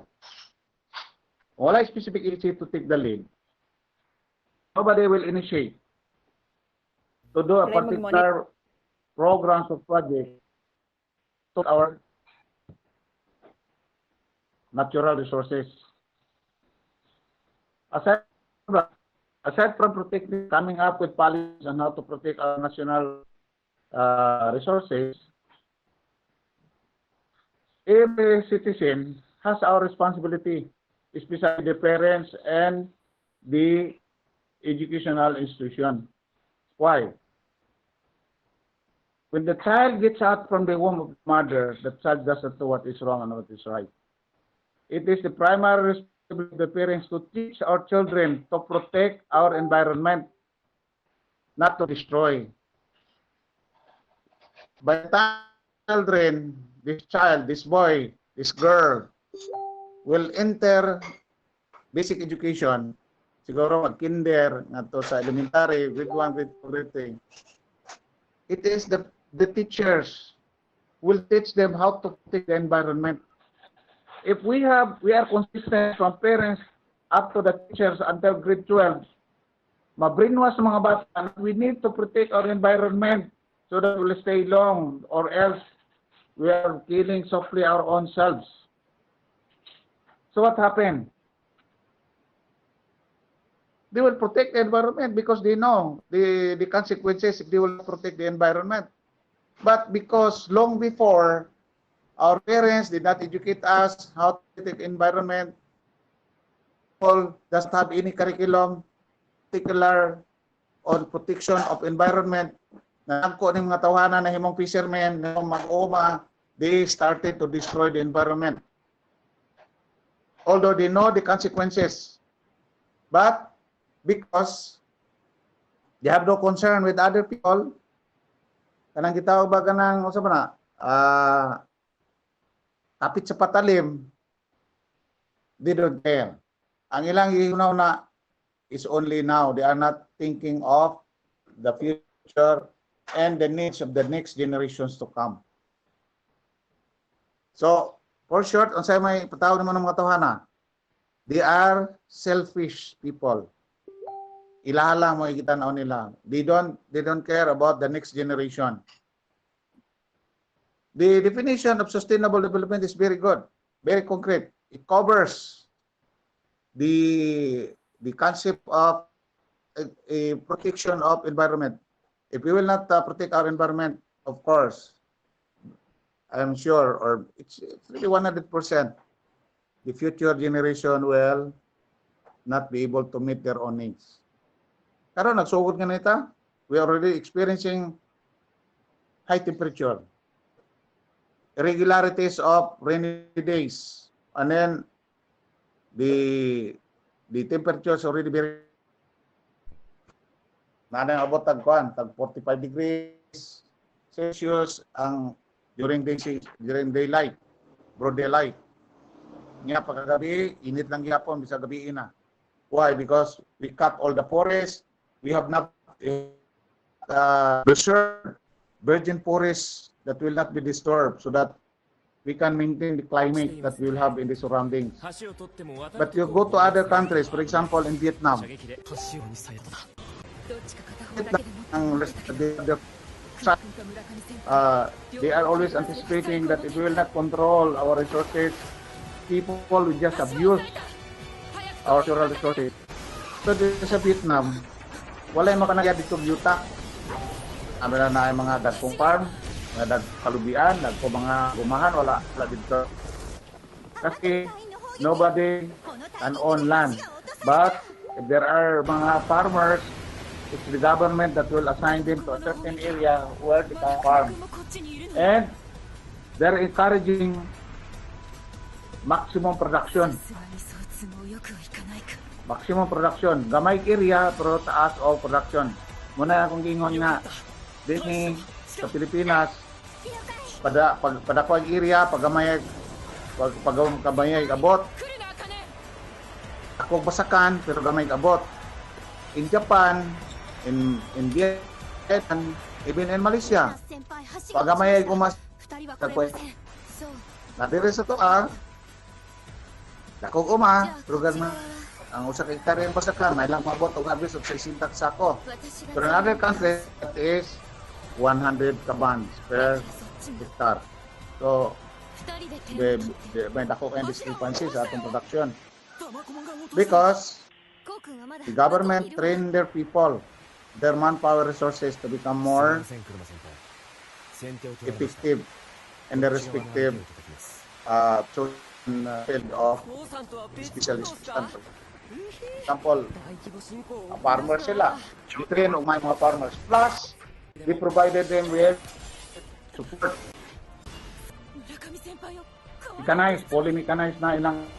Wala specific agency to take the lead. Nobody will initiate to do a Wala mag-monitor. particular programs of project to our natural resources. Aside from protecting, coming up with policies on how to protect our national resources, every citizen has our responsibility, especially the parents and the educational institution. Why? When the child gets out from the womb of the mother, the child doesn't know what is wrong and what is right. It is the primary responsibility of the parents to teach our children to protect our environment, not to destroy. By the time children, this child, this boy, this girl, will enter basic education, siguro mag-kinder, ngadto sa elementary, grade 1, grade 2, grade 3. It is the teachers will teach them how to protect the environment. If we are consistent from parents up to the teachers until grade 12, ma-brainwash mga bata, we need to protect our environment so that we will stay long, or else we are killing softly our own selves. So what happened? They will protect the environment because they know the consequences if they will protect the environment. But because long before, our parents did not educate us how to protect the environment, people doesn't have any curriculum particular on protection of environment. Nangko ng mga tawanan na himong fishermen, na mag-oma, they started to destroy the environment. Although they know the consequences, but because they have no concern with other people, kanang gitawag ba kanang usa ba na kapit sa patalim, they don't care. Ang ilang una is only now. They are not thinking of the future and the needs of the next generations to come. So, for short, unsay may patawag naman ng mga tawhana, they are selfish people. Ilahala mo ikitanaw nila. They don't care about the next generation. The definition of sustainable development is very good, very concrete. It covers the concept of a protection of environment. If we will not protect our environment, of course, I'm sure, or it's really 100%, the future generation will not be able to meet their own needs. Karon nagsugod nga nita, we are already experiencing high temperature, irregularities of rainy days, and then the temperature is already very nang abot tag 45 degrees Celsius ang during daylight, broad daylight. Nga pagkagabi, init lang gyapon bisa gabi na. Why? Because we cut all the forests. We have not preserved virgin forests that will not be disturbed so that we can maintain the climate that we will have in the surroundings. But you go to other countries, for example, in Vietnam, they are always anticipating that if we will not control our resources, people will just abuse our natural resources. So dito sa Vietnam, wala yung makanagya dito yuta. Sabi na yung mga dagkong farm, mga dagkalubian, dagko mga gumahan, wala dito. Kasi nobody can own land. But if there are mga farmers, it's the government that will assign them to a certain area where they can farm. And they're encouraging maximum production. Maximum production. Gamay area pero taas o production. Muna akong gingon nga din sa Pilipinas pada ko area paggamay abot. Ako basakan pero gamay abot. In Japan, in Vietnam, even in Malaysia, pagamay umas nadiri sa to dakog uma pero ang usa ka hektarya ang basakan may lang maabot og habis og 60 sako. Pero in other countries that is 100 kabans per hectare. So may dako kay discrepancy sa atong production. Because the government train their people, their manpower resources to become more effective in their respective field of specialization. Example, farmers sila. I-train ang mga farmers. Plus, we provided them with support. Mechanized, fully mechanized na ilang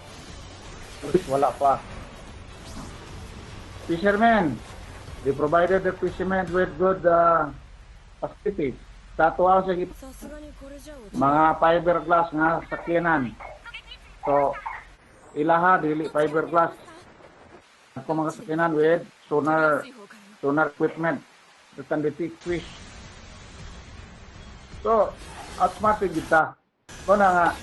wala pa. Fishermen, they provided the fishermen with good facilities. Sa tuwa sa mga fiberglass nga sakyanan. So, ilaha dili fiberglass. Ako mga sakyanan with sonar equipment that can detect fish. So, smart kita. So na nga,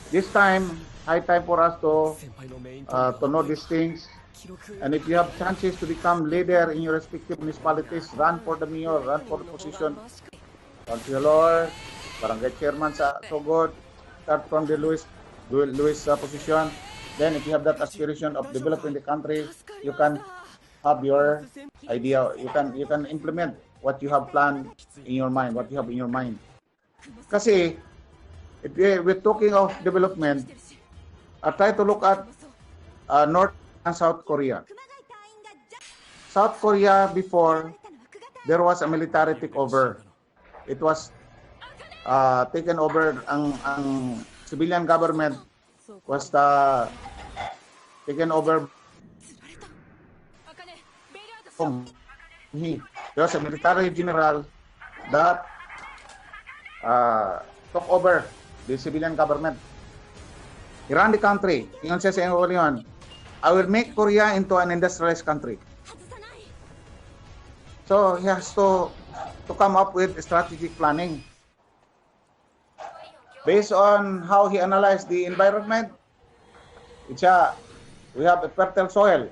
this time, high time for us to know these things. And if you have chances to become leader in your respective municipalities, run for the mayor, run for the position, councilor, barangay chairman sa Sogod, start from the Luis position. Then if you have that aspiration of developing the country, you can have your idea, you can implement what you have planned in your mind, what you have in your mind. Kasi if we're talking of development, try to look at North and South Korea. South Korea before there was a military takeover. It was taken over ang civilian government was taken over from he. There was a military general that took over the civilian government. He ran the country. Ingon siya sa ingon, I will make Korea into an industrialized country. So he has to come up with strategic planning. Based on how he analyzed the environment, we have a fertile soil,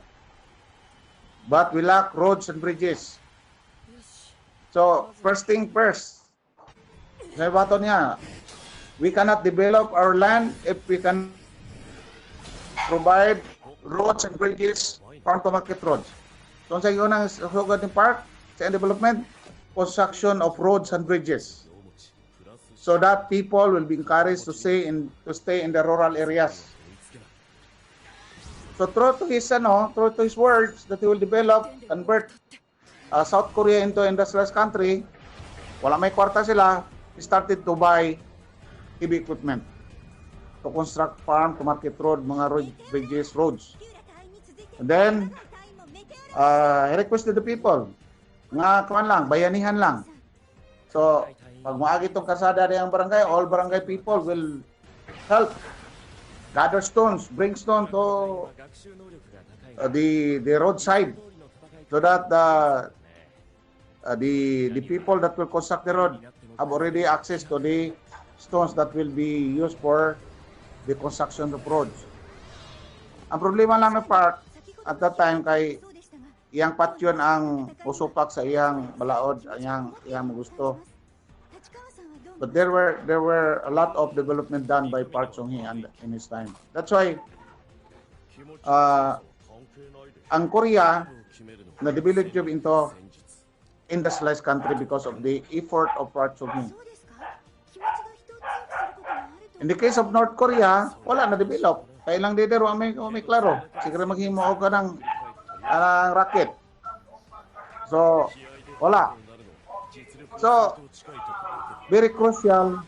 but we lack roads and bridges. So first thing first, sabi bato niya, we cannot develop our land if we can provide roads and bridges, farm to market roads. So sa iyo ng sugod ng park, sa development, construction of roads and bridges, so that people will be encouraged to stay in the rural areas. So true to his words that he will develop, convert South Korea into an industrialized country, wala may kwarta sila, he started to buy heavy equipment to construct farm to market road, mga road, bridges, roads. And then he requested the people nga kuan lang, bayanihan lang. So pag maagi tong kasada ng barangay, all barangay people will help gather stones, bring stone to the roadside so that the people that will construct the road have already access to the stones that will be used for the construction of roads. Ang problema lang ng park at that time kay iyang patyon ang usupak sa iyang balaod, iyang gusto. But there were a lot of development done by Park Chung-hee in his time. That's why ang Korea na developed into industrialized country because of the effort of Park Chung-hee. In the case of North Korea, wala na develop. Kaya lang dito may klaro. Siguro maghimo ka ng rocket. So, wala. So, very crucial.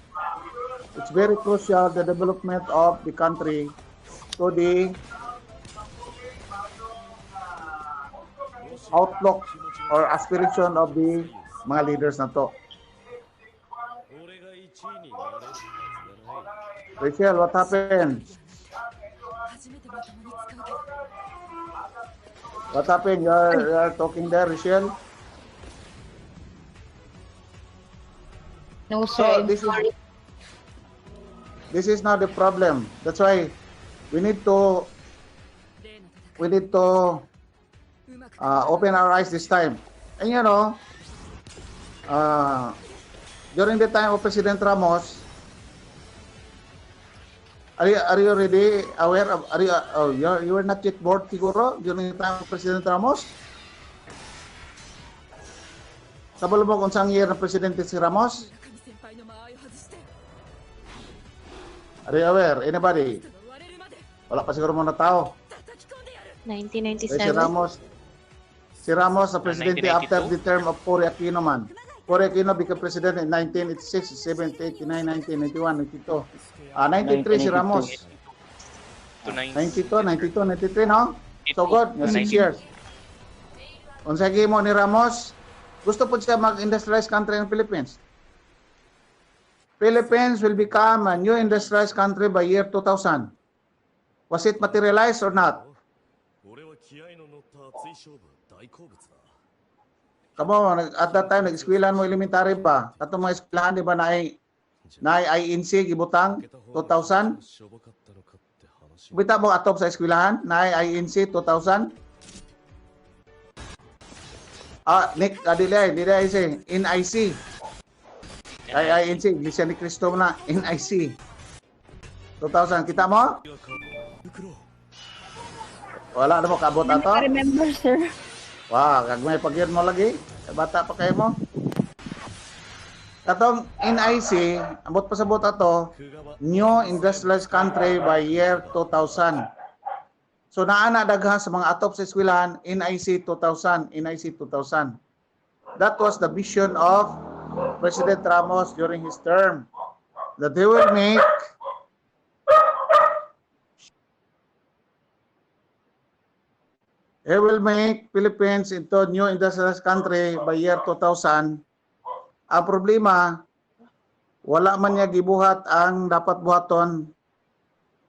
It's very crucial the development of the country to the outlook or aspiration of the mga leaders na to. Rachel, what happened? What happened? You're talking there, Rachel? No, So sir. this is not the problem. That's why we need to open our eyes this time. And you know, during the time of President Ramos, are you already aware of? You were not yet bored siguro during the time of President Ramos? Kabalo mo kung saan year na presidente si Ramos? Are you aware? Anybody? Wala pa siguro mga tao. Eh, 1997. Si Ramos na presidente 1992? after the term of Cory Aquino man. Cory Aquino became president in 1986, 87, 89, 1991, 92. 93 si Ramos. To 92, 93, no? So good, 6 years. Kung sa mo ni Ramos, gusto po siya mag-industrialized country ng Philippines. Philippines will become a new industrialized country by year 2000. Was it materialized or not? Kamo, at that time, nag-eskwelahan mo elementary pa. Katong mga eskwelahan, di ba, na INC, gibutang, 2000? Bita mo atop sa eskwelahan, na INC, 2000? Nick, dili say, NIC. INC, Iglesia ni Cristo na, NIC. 2000, kita mo? Wala na mo, kabot ato? I remember, sir. Wow, kag may pag-yun mo lagi. Bata pa kayo mo. Katong NIC, ambot pa sa bota to, New Industrialized Country by year 2000. So naana daghan sa mga atop sa eskwelahan, NIC 2000, NIC 2000. That was the vision of President Ramos during his term. That they will make Philippines into new industrialized country by year 2000. Ang problema, wala man niya gibuhat ang dapat buhaton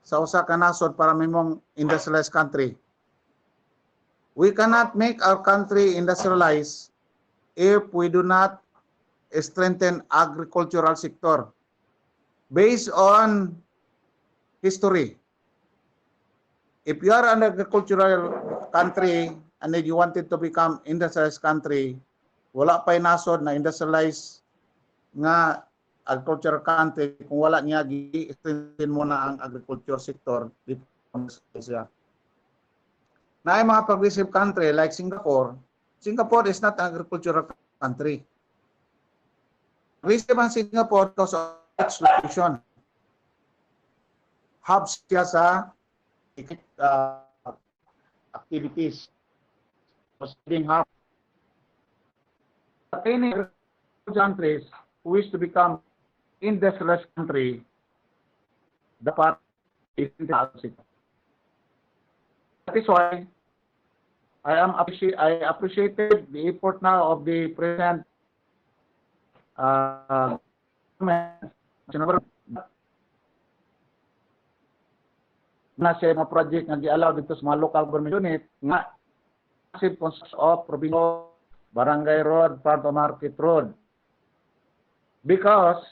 sa usa ka nasod para memong industrialized country. We cannot make our country industrialized if we do not strengthen agricultural sector. Based on history, if you are an agricultural country and then you wanted to become industrialized country, wala pa'y nasod na industrialized nga agricultural country kung wala niya gi-strengthen mo na ang agriculture sector dito sa na ay mga progressive country like Singapore. Singapore is not an agricultural country. Progressive ang Singapore because of its location. Hubs siya sa activities. Hub. Any countries who wish to become industrialized country, dapat i-industry. That is why I appreciated the effort now of the present na siya mga project nga gi-allow dito sa mga local government unit nga massive consensus of provincial barangay road, farm to market road. Because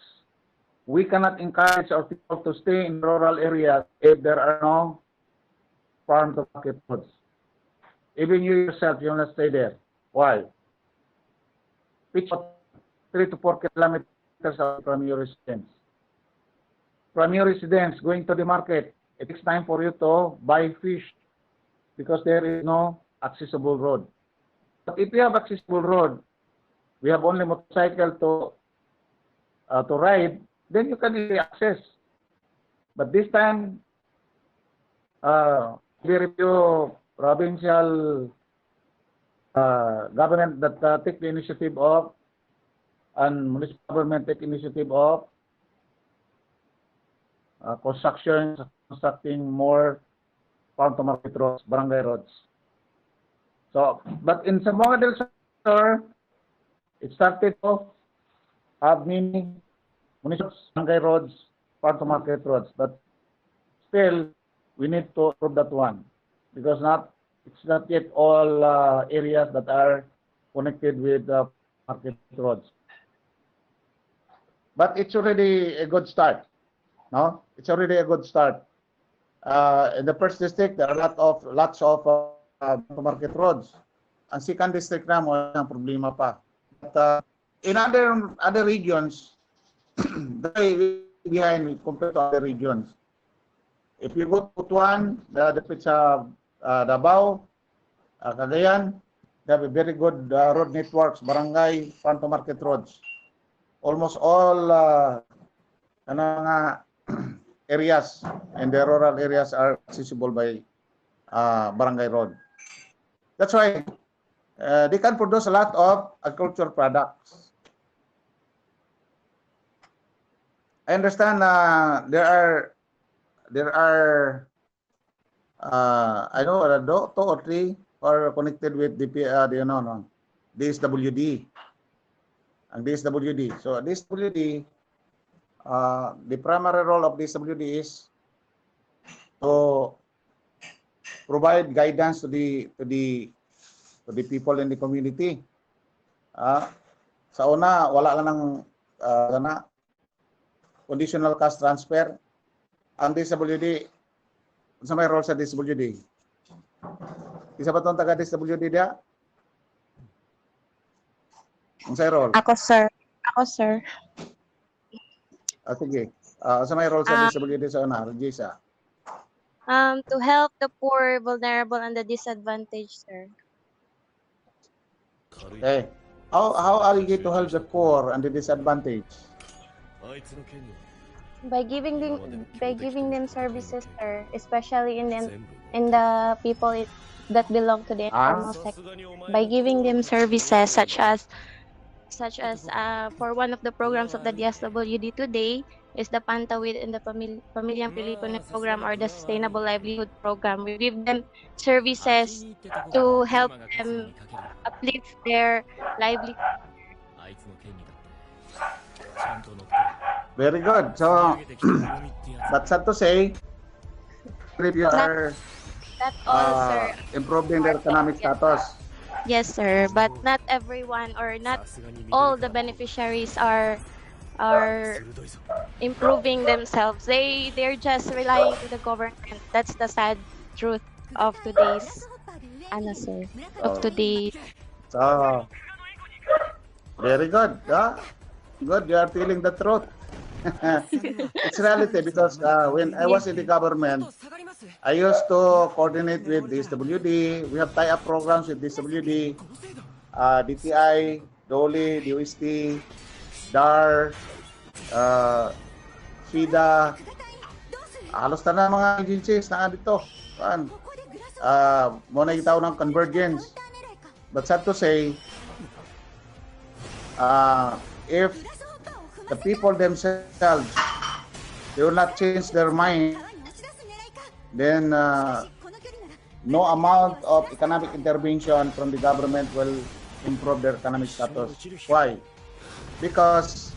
we cannot encourage our people to stay in rural areas if there are no farm to market roads. Even you yourself, you will not stay there. Why? Pitch 3 to 4 kilometers away from your residence. From your residence, going to the market, it takes time for you to buy fish because there is no accessible road. But if you have accessible road, we have only motorcycle to ride, then you can easily access. But this time, we review provincial government that take the initiative of, and municipal government take initiative of constructing more farm to market roads, barangay roads. So, but in Zamboanga del Sur, it started to have many municipal barangay roads, farm to market roads, but still we need to improve that one because it's not yet all areas that are connected with market roads. But it's already a good start. No, it's already a good start. In the first district, there are lots of market roads. Ang second district na mo ang problema pa. But in other regions, they're behind compared to other regions. If you go to Butuan, the sa Davao, Cagayan, they have a very good road networks, barangay, farm to market roads. Almost all areas and the rural areas are accessible by barangay road. That's why they can produce a lot of agricultural products. I understand there are I know 2 or 3 are connected with DSWD. Ang DSWD. So DSWD, the primary role of DSWD is to provide guidance to the people in the community. Sa una, wala lang ng conditional cash transfer. Ang DSWD, sa may role sa DSWD? Isa ba itong taga DSWD dia? Ang sa role? Ako, sir. Sige. Sa may role sa DSWD sa una, Regisa? To help the poor, vulnerable, and the disadvantaged, sir. Okay. How are you going to help the poor and the disadvantaged? By giving them services, sir, especially in the people that belong to the informal sector. By giving them services such as for one of the programs of the DSWD today is the Pantawid and the Pamilyang Pilipino program or the Sustainable Livelihood program. We give them services to help them uplift their livelihood. Very good. So, but sad to say, if you are That's all, sir. improving their economic status. Yes, sir. But not everyone or not all the beneficiaries are improving themselves. They're just relying to the government. That's the sad truth of today's sir. Of today. So, very good. Yeah? Good, you are feeling the truth. It's reality because when I was in the government, I used to coordinate with DSWD. We have tie-up programs with DSWD, DTI, DOLE, DOST, DAR, FIDA. Halos na mga agencies na dito. Muna yung tao ng convergence. But sad to say, if the people themselves, they will not change their mind, then no amount of economic intervention from the government will improve their economic status. Why? Because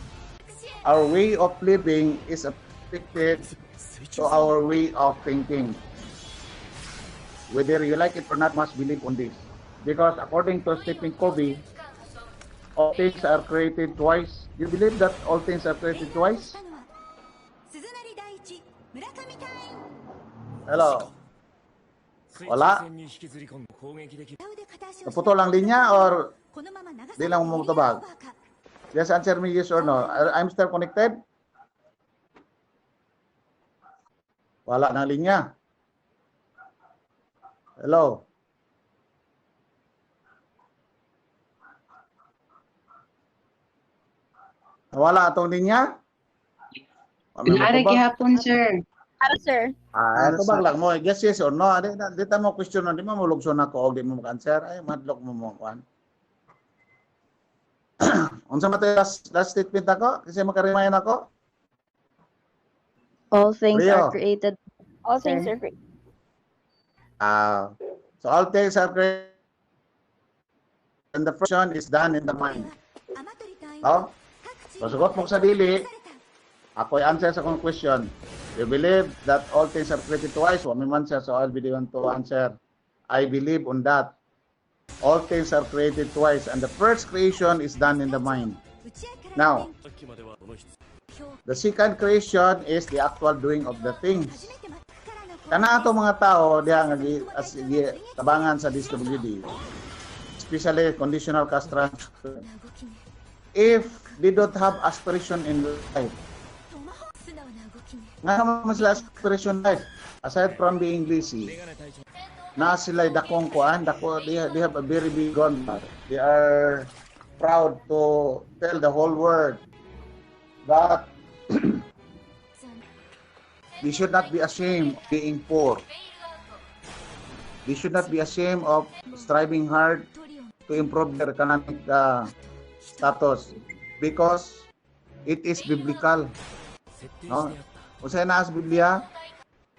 our way of living is affected to our way of thinking. Whether you like it or not, must believe on this. Because according to Stephen Covey, all things are created twice? You believe that all things are created twice? Hello? Wala? Naputol ang linya or di lang mumutubag? Just answer me yes or no. I'm still connected? Wala ng linya. Hello? Wala atong linya? Nara gihapon, sir. Ano, sir? Ito bang lang mo, yes or no? Di mo question di mo mulugson ako o di mo mag-answer. Ay, madlock mo mo kuan. Unsa matay last statement ako? Kasi makaremind ako. All things Leo. are created. All things Sir. are great. So all things are created. And the first one is done in the mind. Oh? Pasugot mo sa dili, ako i-answer sa kong question. You believe that all things are created twice? Wami man siya, so I'll be the one to answer. I believe on that. All things are created twice, and the first creation is done in the mind. Now, the second creation is the actual doing of the things. Kana ato mga tao, diya nga tabangan sa DSWD, especially conditional castrant. If they don't have aspiration in life, nga naman sila aspiration in life, aside from being lazy, na sila dakong kuan, they have a very big gun. They are proud to tell the whole world that they should not be ashamed of being poor. They should not be ashamed of striving hard to improve their economic status because it is biblical. No? Kung sa'yo na sa Biblia,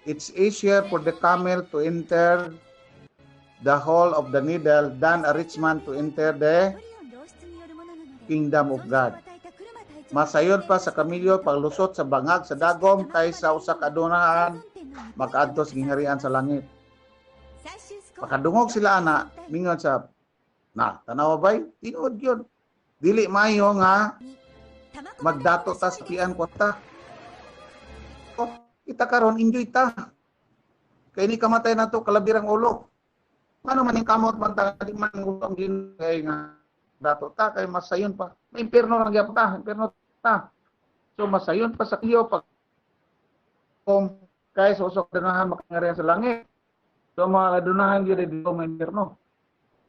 it's easier for the camel to enter the hole of the needle than a rich man to enter the kingdom of God. Masayon pa sa kamilyo paglusot sa bangag sa dagom kaysa usa ka adunahan makaadto sa gingharian sa langit. Pakadungog sila ana mingon sa na tanawa bay tinuod yun. Dili mayo nga magdato ta sa pian ko ta. Oh, kita karon enjoy ta. Kay ni kamatay na to kalabirang ulo. Ano man yung kamot man ta di man utang gin kay nga dato ta kay masayon pa. May impierno lang gyapon ta, impierno ta. So masayon pa sa kiyo pag kung kay sa usok danahan makangarihan sa langit. So mga kadunahan gyud di may impierno.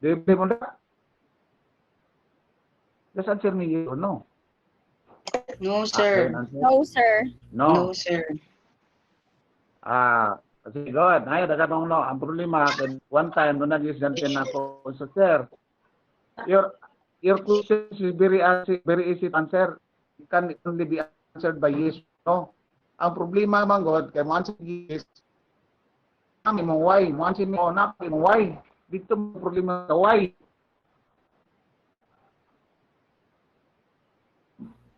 Di mo na. Just answer me yes or no. No, sir. No, sir. No, sir. Kasi God, ngayon dagatong no, ang problema one time no nag-isgantin ako so sir. Your question is very easy to answer. It can only be answered by yes no. Ang problema man God kay mo answer yes. Kami mo why, mo answer mo na mo why. Dito mo problema sa why.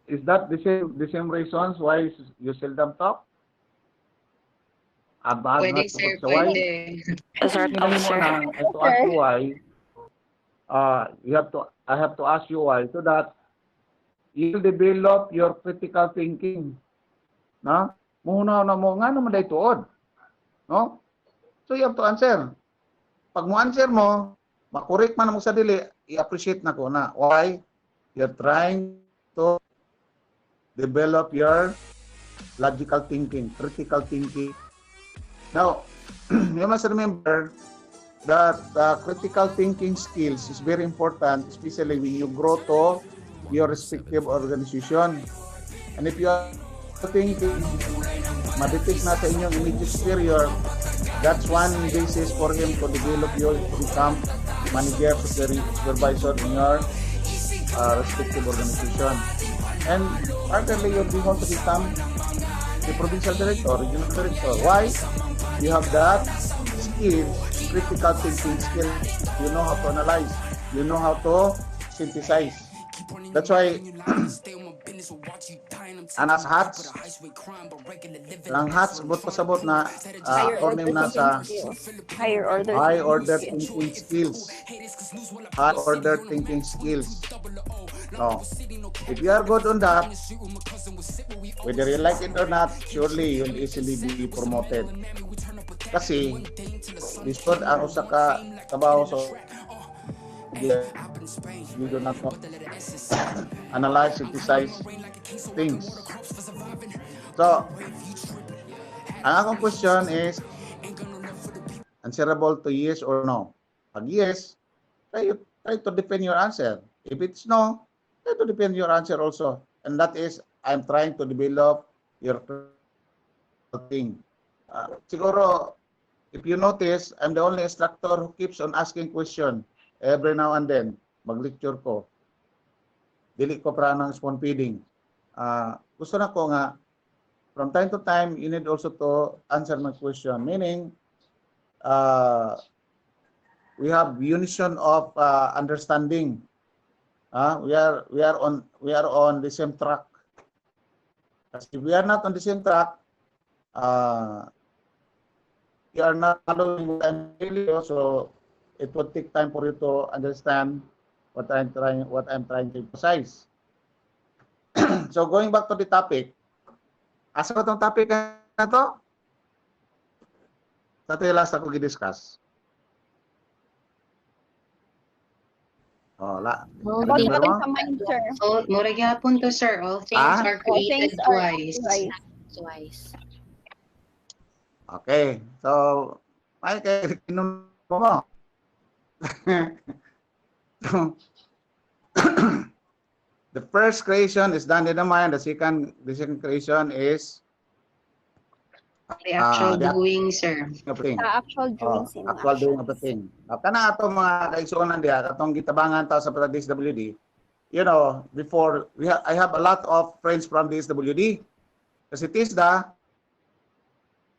Is that the same reasons why you seldom talk? About Pwede, not sir. so why? Pwede. I have to ask you why. I have to ask you why so that you develop your critical thinking. No? Muna na mo nga naman dahil tuod. No? So you have to answer. Pag mo answer mo, makorek man mo sa dili, i-appreciate na ko na. Why? You're trying to develop your logical thinking, critical thinking. Now, you must remember that critical thinking skills is very important, especially when you grow to your respective organization. And if you are thinking, ma-detect na sa inyong immediate superior, that's one basis for him to develop you to become manager, supervisor in your respective organization. And partly you'll be going to become the provincial director, regional director. Why? You have that skill, critical thinking skill. You know how to analyze. You know how to synthesize. That's why anas hats. Lang hats, but pasabot na Higher order acronym na sa thinking skills. Higher order high thinking order skills. thinking skills. High order thinking skills. No. If you are good on that, whether you like it or not, surely you'll easily be promoted. Kasi, lisod ang usa ka trabaho so you do not know analyze, synthesize things. So, ang akong question is answerable to yes or no. Pag yes, try to defend your answer. If it's no, try to defend your answer also. And that is, I'm trying to develop your thing. Siguro, if you notice, I'm the only instructor who keeps on asking question every now and then. Mag-lecture ko. Dili ko para ng spoon feeding. Gusto na ko nga, from time to time, you need also to answer my question. Meaning, we have unison of understanding. We are on the same track. If we are not on the same track, you are not following what I'm telling you, so it would take time for you to understand what I'm trying to emphasize. So going back to the topic, asa ko tong topic na to? Sa ito yung last ako i-discuss. About having sa mind, sir. So, mura gyapon to, sir. All things are All things created are twice. Okay. So, ay kay kinum mo. The first creation is done in the mind. The second creation is The actual doing, sir. thing. Actual doings in Actual action. doing of the thing. Kana ato mga kaigsuonan diha, atong gitabangan ta sa DSWD. You know, before I have a lot of friends from DSWD. Kasi TISDA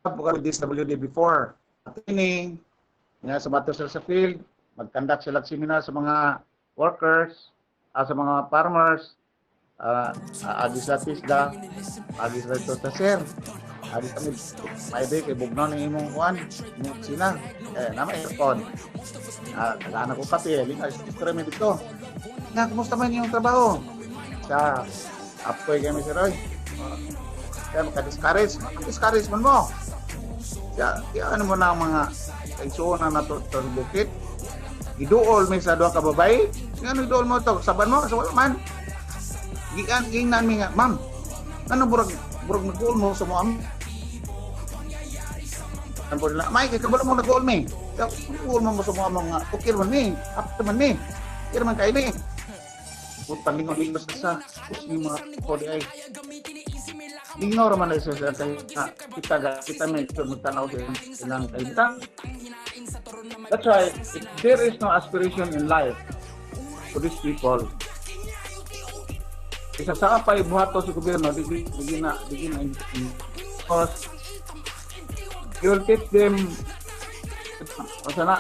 bukan DSWD before training nga sa bato sa field, mag-conduct sila seminar sa mga workers, sa mga farmers, agis sa TISDA, agis sa ito sa sir. Agis kami, may day kay bugnaw ng imong kuan, imong sina. Nama aircon. Kailangan ko kape, lingas, istre mo dito. Nga, kumusta man yung trabaho? Sa apoy kami si Roy. Kaya makadiscourage man mo. Kaya ano mo na ang mga kaigsuon na natutulbukit. Iduol may sa doang kababay. Nga iduol mo ito, saban mo, sa wala man. Gingnan mi nga, ma'am, ano burag nag-goal mo sa mo ang pula may kay kabalo mo nag-goal mi. Goal mo sa mga okay man ni, after man ni. Kira man kay ni. Utang lingon sa mga kodi ay. Ignore man sa kita may magtanaw sa ilang kaita. That's why if there is no aspiration in life for these people, isa sa pa ibuhato sa gobyerno, di na because you will teach them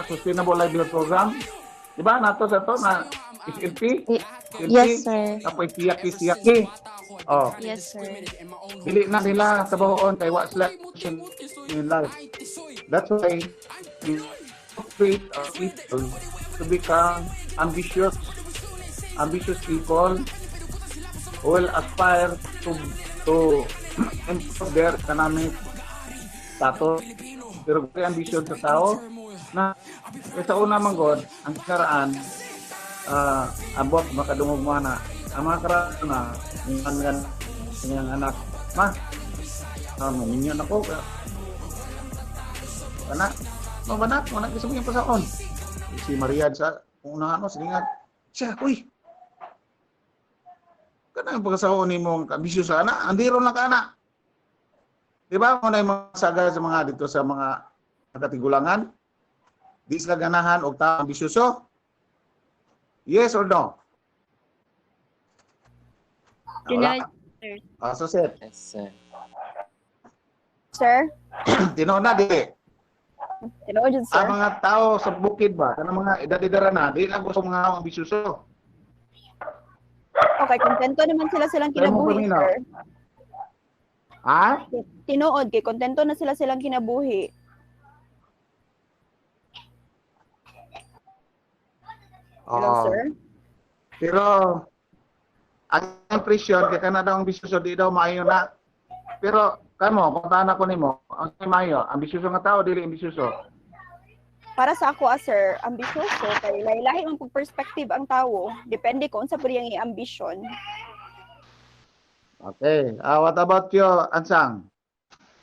sustainable livelihood program. Di ba? Nato sa to na SLP? Yes, sir. Tapos siyaki. Oh. Yes, sir. Dili na nila trabahoon kay wa sila in life. That's why we create people to become ambitious people who will aspire to improve their economic status. Pero kung ambisyon sa tao na sa una manggod ang karaan abot makadungog mo na ang mga karaan na yung anak minyon ako anak manak gusto mo yung pasaon si Maria sa una silingat siya kana yung pagkasaon ni mong ambisyon sa anak andiron lang ka anak. Di ba mo na yung mga saga sa mga dito sa mga katigulangan? Di sila ganahan o tao ambisyoso? Yes or no? Denied, sir. So sir. Yes, sir. Sir? Tinood na, di. Tinood yun, sir. Ang mga tao sa bukid ba, ang mga edad-edara na, di lang gusto mga ambisyoso. Okay, kontento naman silang kinabuhi, sir. Ha? Tinuod kay kontento na sila silang kinabuhi. Hello, Oo. sir? Pero ang impression kay kana daw ambisyoso di daw maayo na. Pero kamo kung tanan ko nimo, ang maayo, ambisyoso nga tao dili ambisyoso. Para sa ako, sir, ambisyoso kay lahi-lahi ang perspective ang tawo. Depende kung unsa pud yang i-ambition. Okay. What about you, Ansang?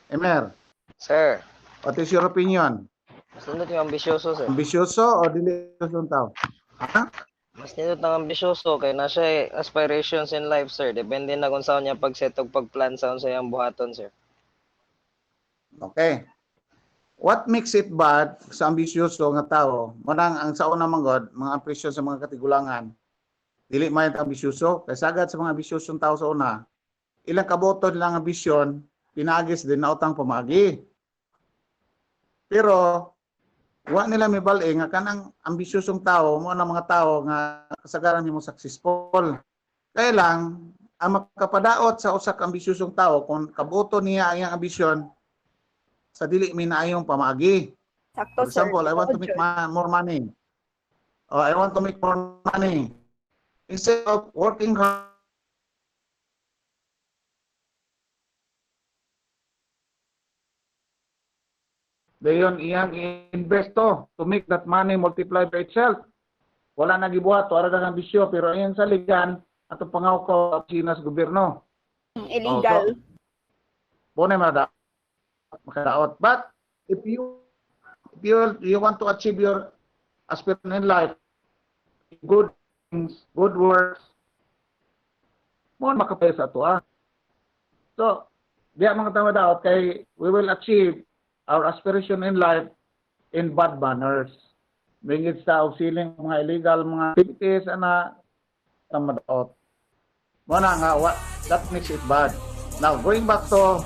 Emer, Sir, what is your opinion? mas nindot yung ambisyoso, sir. Ambisyoso o dili ambisyoso ang tao? Ha? Mas nindot ng ambisyoso kay na siya aspirations in life, sir. Depende na kung saan niya pag-set og pag-plan sa unsa iyang buhaton, sir. Okay. What makes it bad sa ambisyoso nga tao? Manang ang sa una manggod, mga ambisyon sa mga katigulangan, dili man ambisyoso, kay sagad sa mga ambisyosong tao sa una, ilang kaboto nilang ambisyon, pinagis din na utang pamagi. Pero wa nila mibal nga kanang ambisyosong tao mo na mga tao nga kasagaran nimo successful. Kaya lang ang makapadaot sa usa ka ambisyosong tao kung kaboto niya ang iyang ambisyon sa dili minayong pamagi. Sakto, For example, sir. I want to make more money. Or I want to make more money. Instead of working hard, dayon iyang invest to make that money multiply by itself. Wala na gibuhat, wala na ng bisyo, pero ayan sa ligan, atong pangawko sa gobyerno. Illegal. Bone makadaot. But if you want to achieve your aspiration in life, good things, good works, mo makapay sa ato. So, diya mga tama daot kay we will achieve our aspiration in life in bad manners. Bingit sa siling mga illegal mga activities na tama daot. Muna nga, that makes it bad. Now, going back to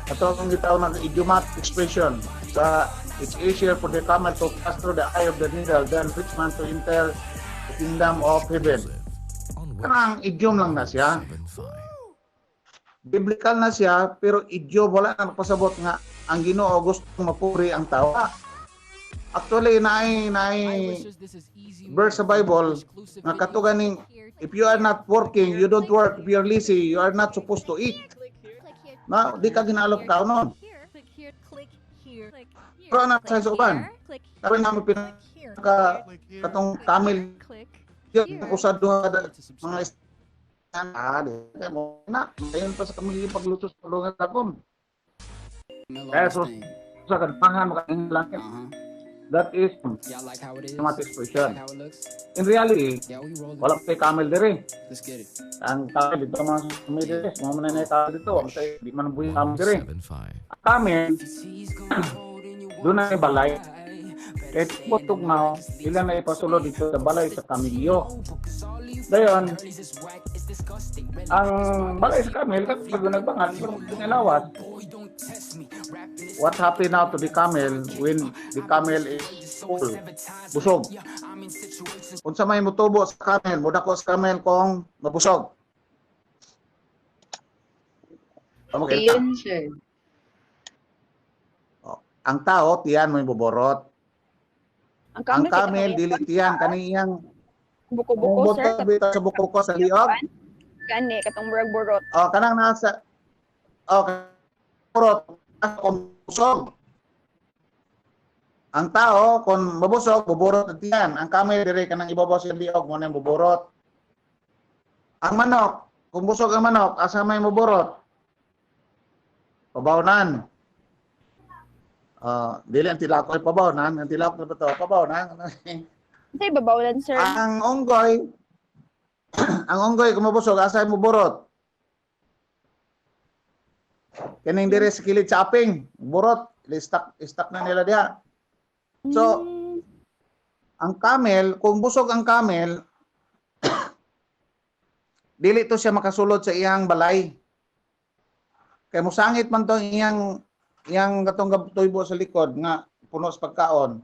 atong gitaw ng idiomatic expression sa it's easier for the camel to pass through the eye of the needle than rich man to enter the kingdom of heaven. Kanang idiom lang na siya. Biblical na siya, pero idiom wala na napasabot nga ang Ginoo gusto mapuri ang tao. Actually, naay verse sa Bible nga katuganing if you are not working, you don't work. If you are lazy, you are not supposed to eat. Na di ka ginalop ka noon. Pero na sa suban. Sabi namin pinaka katong camel yung usad duha mga mo na ayun pa sa kamili pagluto sa tulungan takom. Kaya sa kadpangan makainglan. That is automatic expression. In reality, wala kay camel dire. Ang camel dito mga camel dire, mga mananay camel dito, di man buhay camel dire. Camel, doon na balay. Kahit putog na, ilan na ipasulod dito sa balay sa kamilyo. Dayon, ang balay sa camel, kapag nagbangan, pinalawas. What happened now to the camel when the camel is full, busog? Kung sa may mutubo sa camel, mudako sa camel kung mabusog. Ayun, sir. Ang tao, tiyan mo yung buborot. Ang camel, dili tiyan. Kaniyang buko-buko, sir. Sa buko ko sa liog. Gani, katong burag-burot. Kanang nasa, burot, kung busog. Ang tao, kung mabusog, buburot at tiyan. Ang camel, dire ka nang ibabaw sa liog, mo na yung buburot. Ang manok, kung busog ang manok, asa may maburot? Pabawnan. Dili ang tilako ay pabawnan. Ang tilako na ba ito? Pabawnan. Say babawlan, sir. Ang onggoy, kung mabusog, asa may maburot? Kaning dire sa kilid sa aping, burot, stuck na nila diha. So, ang camel, kung busog ang camel, dili to siya makasulod sa iyang balay. Kay musangit man to iyang katong tuybo sa likod nga puno sa pagkaon.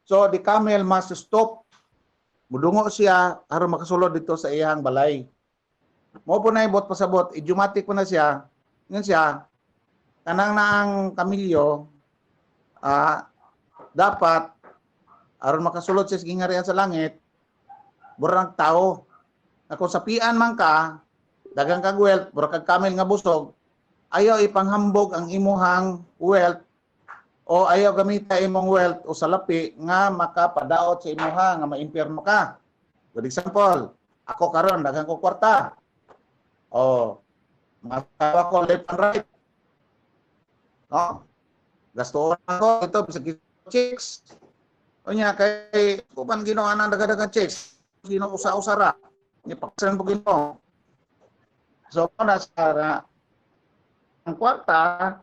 So, the camel must stop. Mudungo siya aron makasulod dito sa iyang balay. Mo po na ibot pasabot, idiomatic po na siya. Ngayon siya, kanang naang kamilyo, dapat, aron makasulod sa gingarian sa langit, burang tao. Na kung sapian man ka, dagang kag wealth, burang kag kamil nga busog, ayaw ipanghambog ang imuhang wealth o ayaw gamita imong wealth o salapi nga makapadaot sa imuha nga maimpyerno ka. Good example, ako karon daghang ko kwarta. O makawa ko left and right. No? Gasto ako ito sa chicks. O niya kay kuban ginawa nang daghang chicks. Gino usa-usara. Ni paksan po gino. So na sa ang kwarta,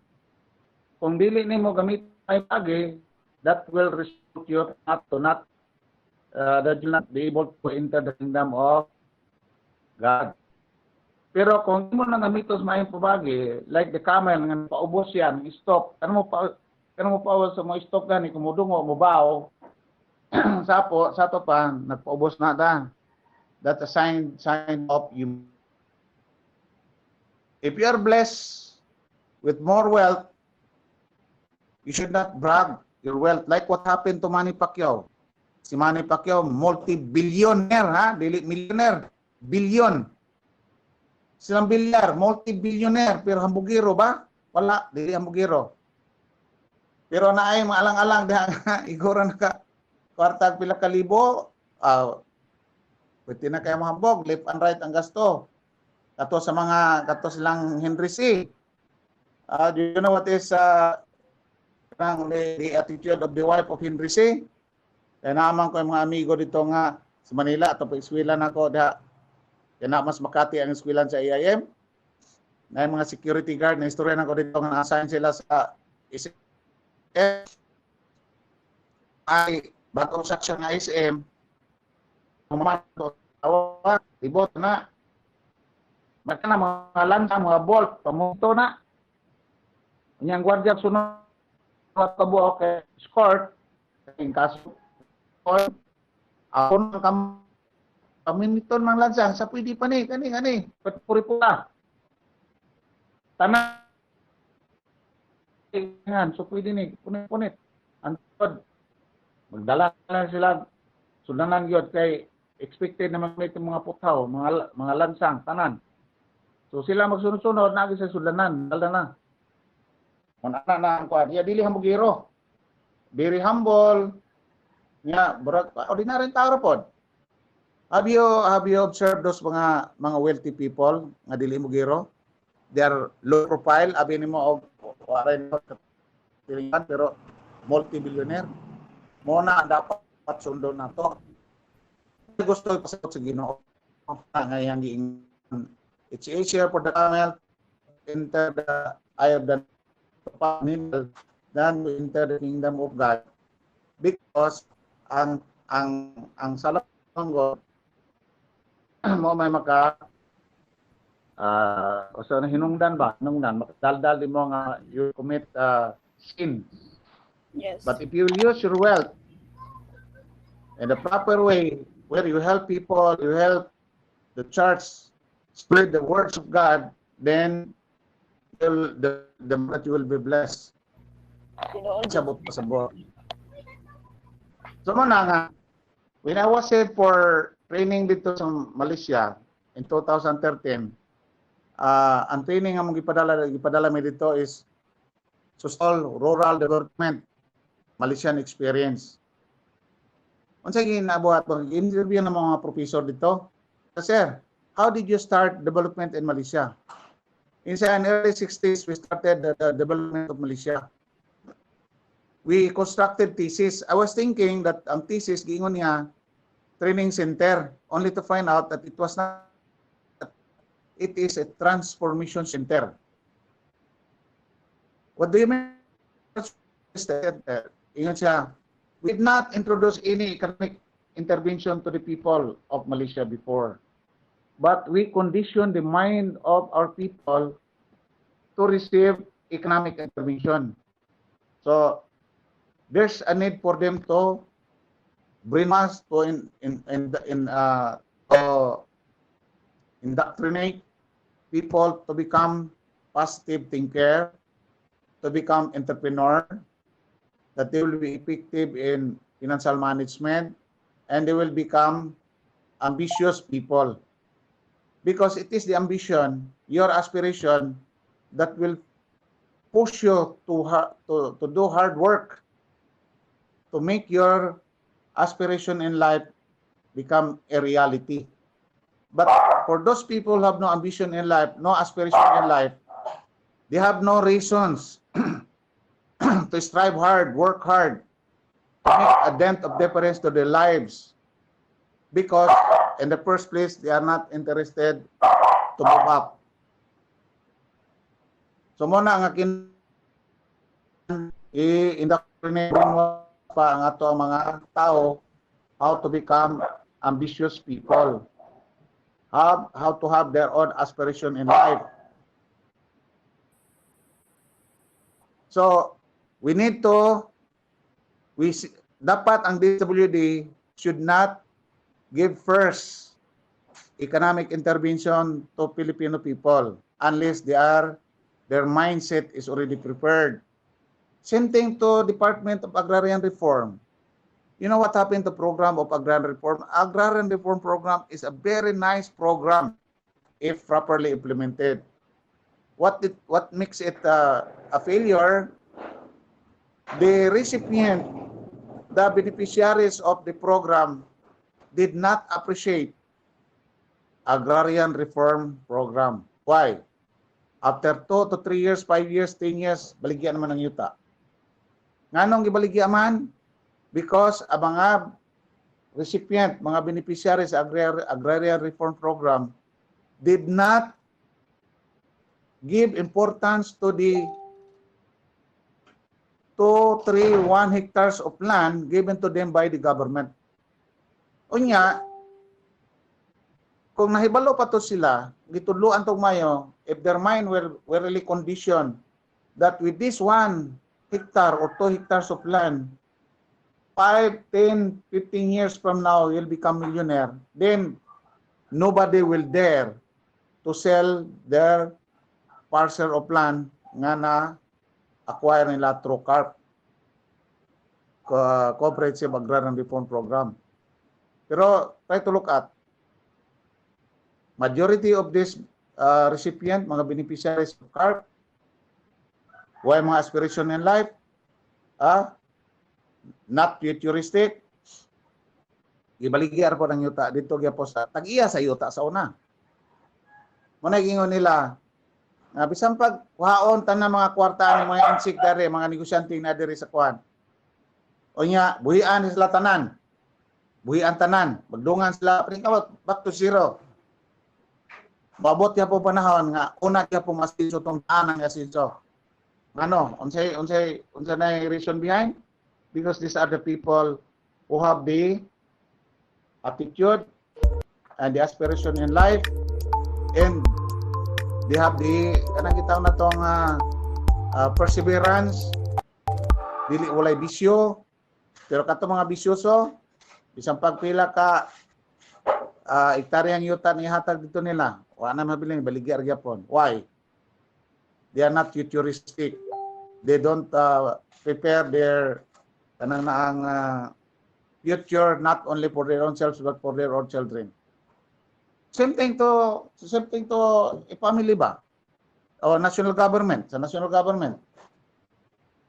kung dili nimo gamit ay pagi, that will restrict you not that you'll not be able to enter the kingdom of God. Pero kung mo nang gamitos maayong pabagi, like the camel nga paubos yan, stop. Ano mo pa sa mo stop gani kumudungo mo baw. Sa to pa nagpaubos na da. That's a sign of you. If you are blessed with more wealth, you should not brag your wealth like what happened to Manny Pacquiao. Si Manny Pacquiao, multi-billionaire, ha? Dili millionaire, billion. Silang bilyar, multi-billionaire, pero hambugiro ba? Wala, dili hambugiro. Pero naay mga alang-alang, igura na ka, kwartag pila kalibo, pwede na kayo mahambog, left and right ang gasto. Kato silang Henry C. Do you know what is the attitude of the wife of Henry C? Kaya naman ko yung mga amigo dito nga sa Manila, at pa-eskwela na ko, kaya na mas Makati ang eskwelan sa AIM. Na yung mga security guard, na istorya na ko dito nga na-assign sila sa SM. Ay, bagong section ng SM, mamato, libot na. Maka na mga lanta, mga bolt, pamunto na. Yung gwardiya sunod, tabo kay escort, yung kaso, ako nang kaminiton mang lansa, sa pwede pa ni, kani, patpuri po na. Tanan, so pwede ni, punit, antod, magdala na sila, sudanan yun, kay expected naman may mga putaw, mga lansang, tanan. So sila magsunod-sunod, nagi sa sudanan, dala na. Kung anak na ang kuwan, dili hambugiro. Very humble, nga, ordinary tao pod. Have you observed those mga wealthy people nga dili mo giro? They are low profile, abi nimo pero multi-billionaire. Mo na dapat sundo na to. Gusto pasabot sa Ginoo nga yang it's easier for the camel enter the eye of the camel than to enter the kingdom of God, because ang salapanggo mo may maka o sa hinungdan makadaldal din mo nga you commit sin. Yes. But if you use your wealth in the proper way, where you help people, you help the church spread the words of God, then the you will be blessed. Sabot. So nga, when I was here for training dito sa Malaysia in 2013, ang training nga mong ipadala mi dito is social rural development Malaysian experience. Unsa ginabuhat mo? Interview ng mga professor dito. Sir, how did you start development in Malaysia? In the early 60s, we started the development of Malaysia. We constructed thesis. I was thinking that ang thesis giingon niya training center, only to find out that it was not. It is a transformation center. What do you mean? Ingon siya, we did not introduce any economic intervention to the people of Malaysia before, but we conditioned the mind of our people to receive economic intervention. So there's a need for them to bring us to indoctrinate people to become positive thinker, to become entrepreneur, that they will be effective in financial management, and they will become ambitious people. Because it is the ambition, your aspiration, that will push you to do hard work to make your aspiration in life become a reality. But for those people who have no ambition in life, no aspiration in life, they have no reasons to strive hard, work hard, to make a dent of difference to their lives. Because in the first place, they are not interested to move up. So muna ang akin i-indoctrinate pa ang ato ang mga tao how to become ambitious people, how to have their own aspiration in life. So we need to, dapat ang DSWD should not give first economic intervention to Filipino people unless their mindset is already prepared. Same thing to Department of Agrarian Reform. You know what happened to program of agrarian reform? Agrarian reform program is a very nice program if properly implemented. What makes it a failure? The recipient, the beneficiaries of the program did not appreciate agrarian reform program. Why? After 2 to 3 years, 5 years, 10 years, baligyan naman ng yuta. Nganong gibaligya man? Because ang mga recipient, mga beneficiaries sa agrarian reform program did not give importance to the 2, 3, 1 hectares of land given to them by the government. Unya, kung nahibalo pa to sila, gitudloan tong mayo, if their mind were really conditioned that with this 1 hectare or 2 hectares of land, 5, 10, 15 years from now, you'll become millionaire, then nobody will dare to sell their parcel of land nga na acquire nila through Comprehensive Agrarian Reform Program. Pero try to look at majority of this recipient, mga beneficiaries of CARP, why mga aspiration in life, not futuristic, ibaligyan po ng yuta, dito gya po sa, tag-iya sa yuta sa una. Muna gingon nila, bisan pag kuhaon tan na mga kwarta ng mga insik dari, mga negosyante na diri sa kuan. O nya, buhian sila tanan. Buhian tanan, magdungan sila, back to zero. Mabot ya po panahon nga una kaya po masinso tong tanan nga sinso. Ano, unsay na reason behind? Because these are the people who have the attitude and the aspiration in life, and they have the kanang gitaw na tong perseverance, dili walay bisyo, pero kato mga bisyoso bisan pagpila ka hektaryang yuta ni hatag dito nila, wa na mabiling baligya gyapon. Why? They are not futuristic. They don't prepare their kanang future not only for their own selves but for their own children. Same thing to a family ba? O national government, sa national government.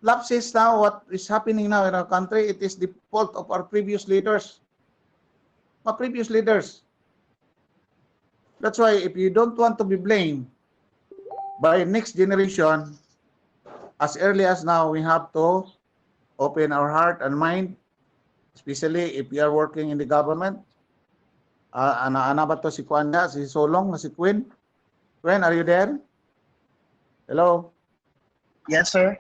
Lapses now, what is happening now in our country, it is the fault of our previous leaders. Our previous leaders. That's why if you don't want to be blamed by next generation, as early as now, we have to open our heart and mind, especially if we are working in the government. Ana ba to si Kuan niya, si Solong, si Queen? Queen, are you there? Hello? Yes, sir.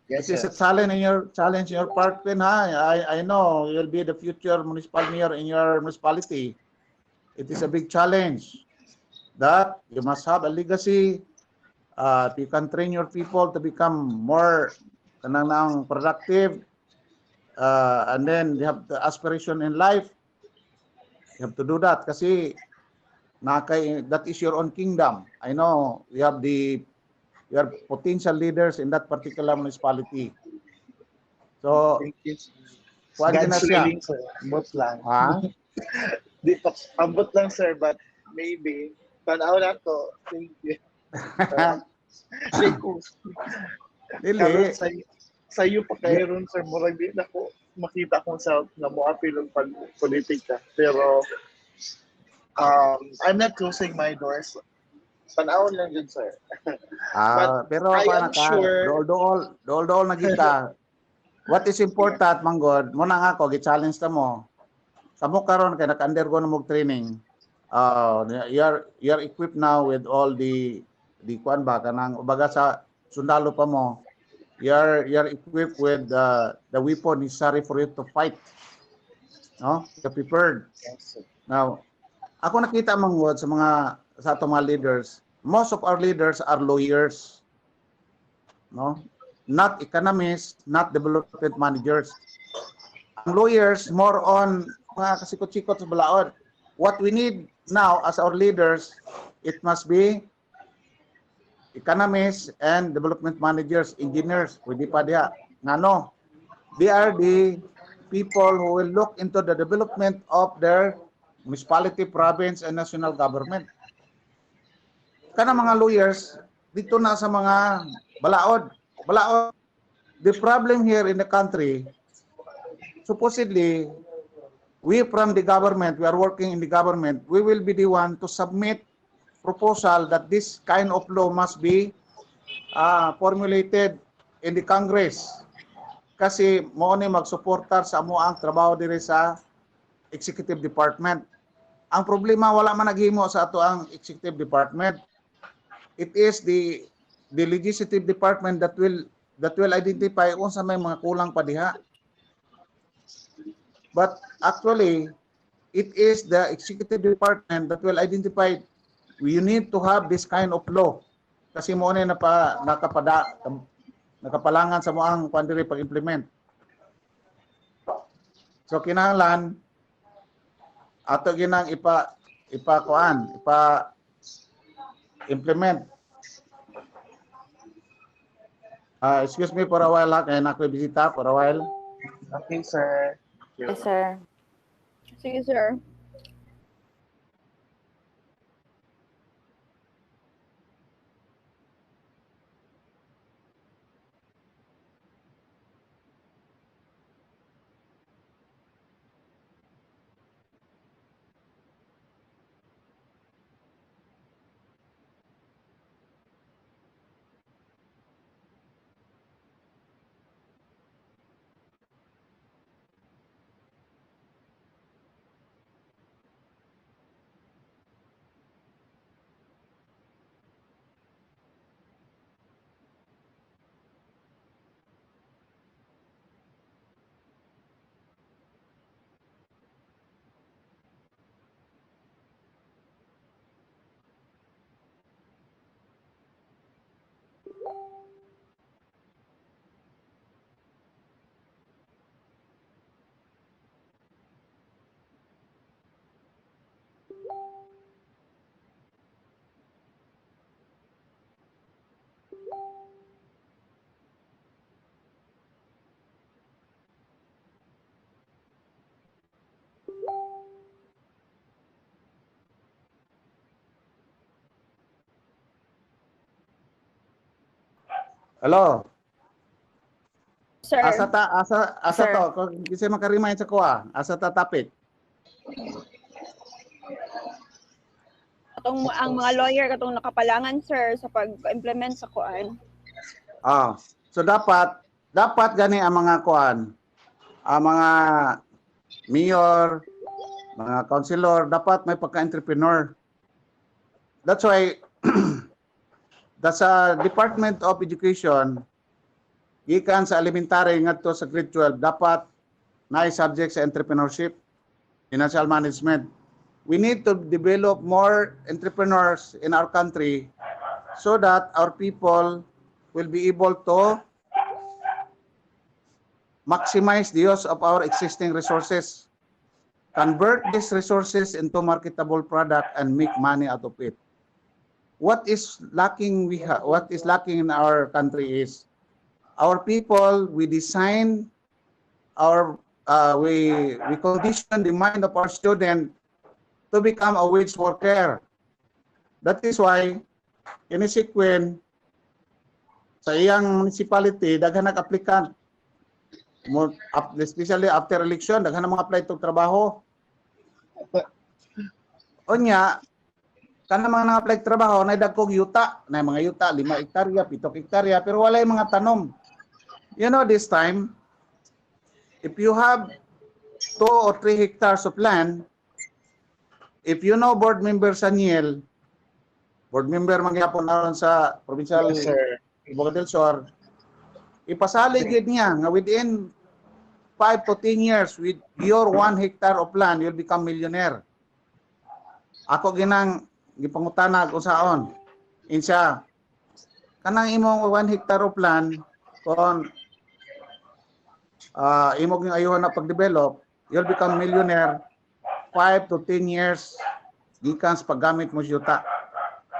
Yes, it is a challenge in your part, Queen, ha? I know you'll be the future municipal mayor in your municipality. It is a big challenge that you must have a legacy. You can train your people to become more productive, and then you have the aspiration in life. You have to do that kasi that is your own kingdom. I know you have potential leaders in that particular municipality. So, Thank you. kuwan God's na siya. willing, sir. Ambot lang. Ha? Di pa, ambot lang, sir, but maybe. Tanaw na to. Thank you. Dili. Karon sa iyo pa kayo ron, sir, murag di na ko makita kung sa nga mo apil ng politika. Pero I'm not closing my doors. Panahon lang yun, sir. Pero I paano am ka? sure- Dool na kita. What is important, Manggod, muna nga ako, gi-challenge ta mo. Kamo karon kay naka-undergo na mog training. You're equipped now with all the kuan ba kanang ubaga sa sundalo pa mo. You're equipped with the weapon necessary for you to fight. No? You're prepared. Now, ako nakita Manggod sa atong mga leaders, most of our leaders are lawyers. No? Not economists, not development managers. Ang lawyers, more on mga kasikot-sikot sa balaod. What we need now as our leaders, it must be economists and development managers, engineers, pwede pa diha. Ngano? They are the people who will look into the development of their municipality, province, and national government. Kana mga lawyers, dito na sa mga balaod. The problem here in the country, supposedly, we from the government, we are working in the government, we will be the one to submit proposal that this kind of law must be formulated in the Congress. Kasi mo ni magsuportar sa amo ang trabaho diri sa Executive Department. Ang problema, wala man naghimo sa ato ang Executive Department. It is the Legislative Department that will identify kung sa may mga kulang pa diha. But actually, it is the Executive Department that will identify you need to have this kind of law. Kasi mo na nakapalangan sa moang kwandiri pag-implement. So kinahanglan ato ginang implement. Excuse me for a while, kaya na ako bisita for a while. Okay, sir. Yes, sir. Sige, sir. Hello. Sir. Asa Sir. to, kung kasi makarimay sa kuha, asa ta topic. Ang mga lawyer katong nakapalangan, sir, sa pag-implement sa kuan. So dapat gani ang mga kuan, ang mga mayor, mga councilor, dapat may pagka-entrepreneur. That's why sa Department of Education, gikan sa elementary ngadto sa grade 12, dapat na subject sa entrepreneurship, financial management. We need to develop more entrepreneurs in our country so that our people will be able to maximize the use of our existing resources. convert these resources into marketable product and make money out of it. What is lacking in our country is our people. We design our we condition the mind of our student to become a wage worker. That is why kinisikwen sa iyang municipality daghan nag-applicant, especially after election, daghan na mga apply to trabaho. Onya, kana mga nang-apply trabaho na dagkog yuta, na mga yuta 5 hektarya, 7 hektarya, pero wala yung mga tanom. You know, this time, if you have 2 or 3 hectares of land, if you know board member sa NIEL, board member mangyapon aron sa provincial Yes, sir. Boca del Sur, ipasalig yun niya nga within 5 to 10 years with your 1 hectare of land, you'll become millionaire. Ako ginang gipangutana kung saon. Insya, kanang imong 1 hectare of land, kung imong yung ayuhan na pag-develop, you'll become millionaire 5 to 10 years gikan sa paggamit mo sa yuta.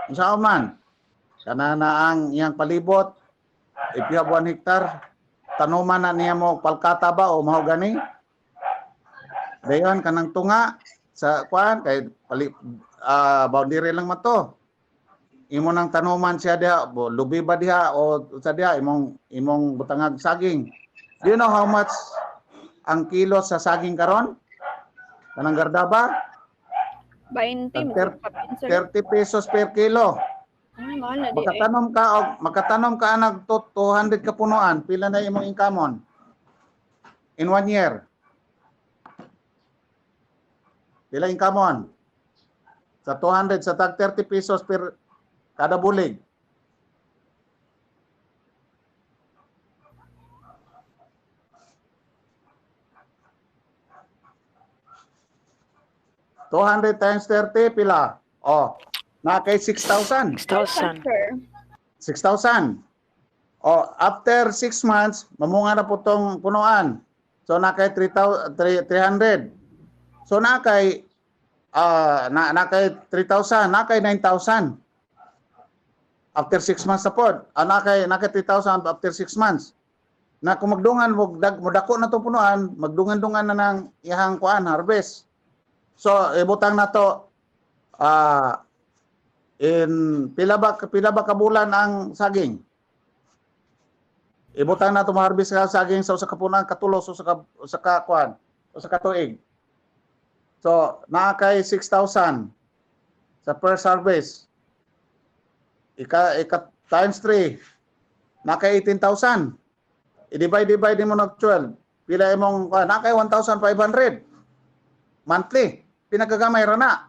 Kung saan man, kana na ang iyang palibot, if you have 1 hectare, tanuman na niya mo palkata ba o mahogani. Dayon kanang tunga sa kuan kay boundary lang mato. Imo nang tanuman siya diha, lubi ba diha o sa diha imong butangag saging. Do you know how much ang kilo sa saging karon? Kanang gardaba? 20, 30 pesos per kilo. mahal na di Magkatanom ka nag 200 ka punuan, pila na imong income in 1 year? Pila income sa 200 sa tag 30 pesos per kada bulig? $200 times 30 pila? Oh, na kay 6,000. 6,000. 6,000. O, after 6 months, mamunga na po itong punuan. So, na kay 300. So, na kay 3,000, na kay 9,000. After 6 months na po. Na kay 3,000 after 6 months. Na kung magdungan, mudako na itong punuan, magdungan-dungan na ng ihang kuan, harvest. So, ibutang na to, in pila ba ka bulan ang saging? Ibutang na to ma-harvest ka saging sa usa ka punan katulo sa ka kuan o sa katuig. So naa kay 6,000 sa first harvest. Ika times 3 na kay 18,000. I-divide mo ng 12. Pila imong kuan? Na kay 1,500 monthly. Pinagagamay ra na.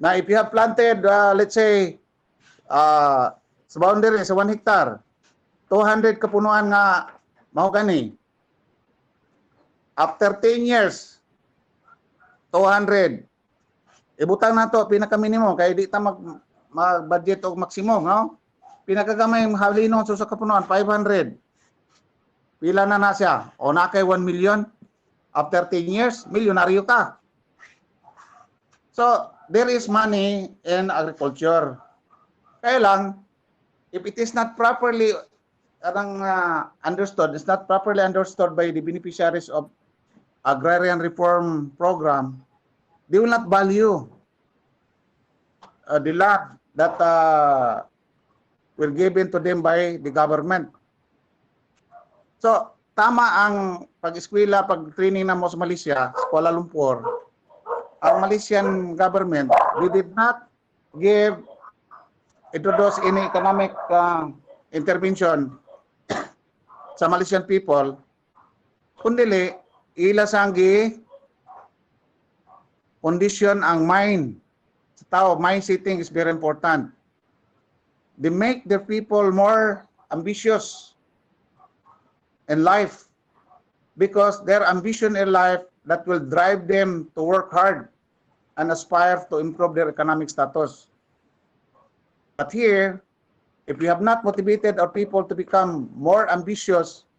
Na if you have planted, let's say, sa boundary, sa 1 hectare, 200 kapunuan nga mahogani. After 10 years, 200. Ibutang na to, pinaka-minimum, kaya di ta mag-budget o maximum, no? Pinakagamay halino sa kapunuan, 500. Pila na siya? O na kay 1 million? After 10 years, milyonaryo ka. So, there is money in agriculture. Kaya lang, if it is not properly understood, it's not properly understood by the beneficiaries of agrarian reform program, they will not value the land that will given to them by the government. So, tama ang pag-eskwela, pag-training na mo sa Malaysia, sa Kuala Lumpur, ang Malaysian government, they did not introduce any economic intervention sa Malaysian people, kundi ila sanggi condition ang mind sa tao. Mind setting is very important. They make their people more ambitious in life because their ambition in life that will drive them to work hard and aspire to improve their economic status. But here, if we have not motivated our people to become more ambitious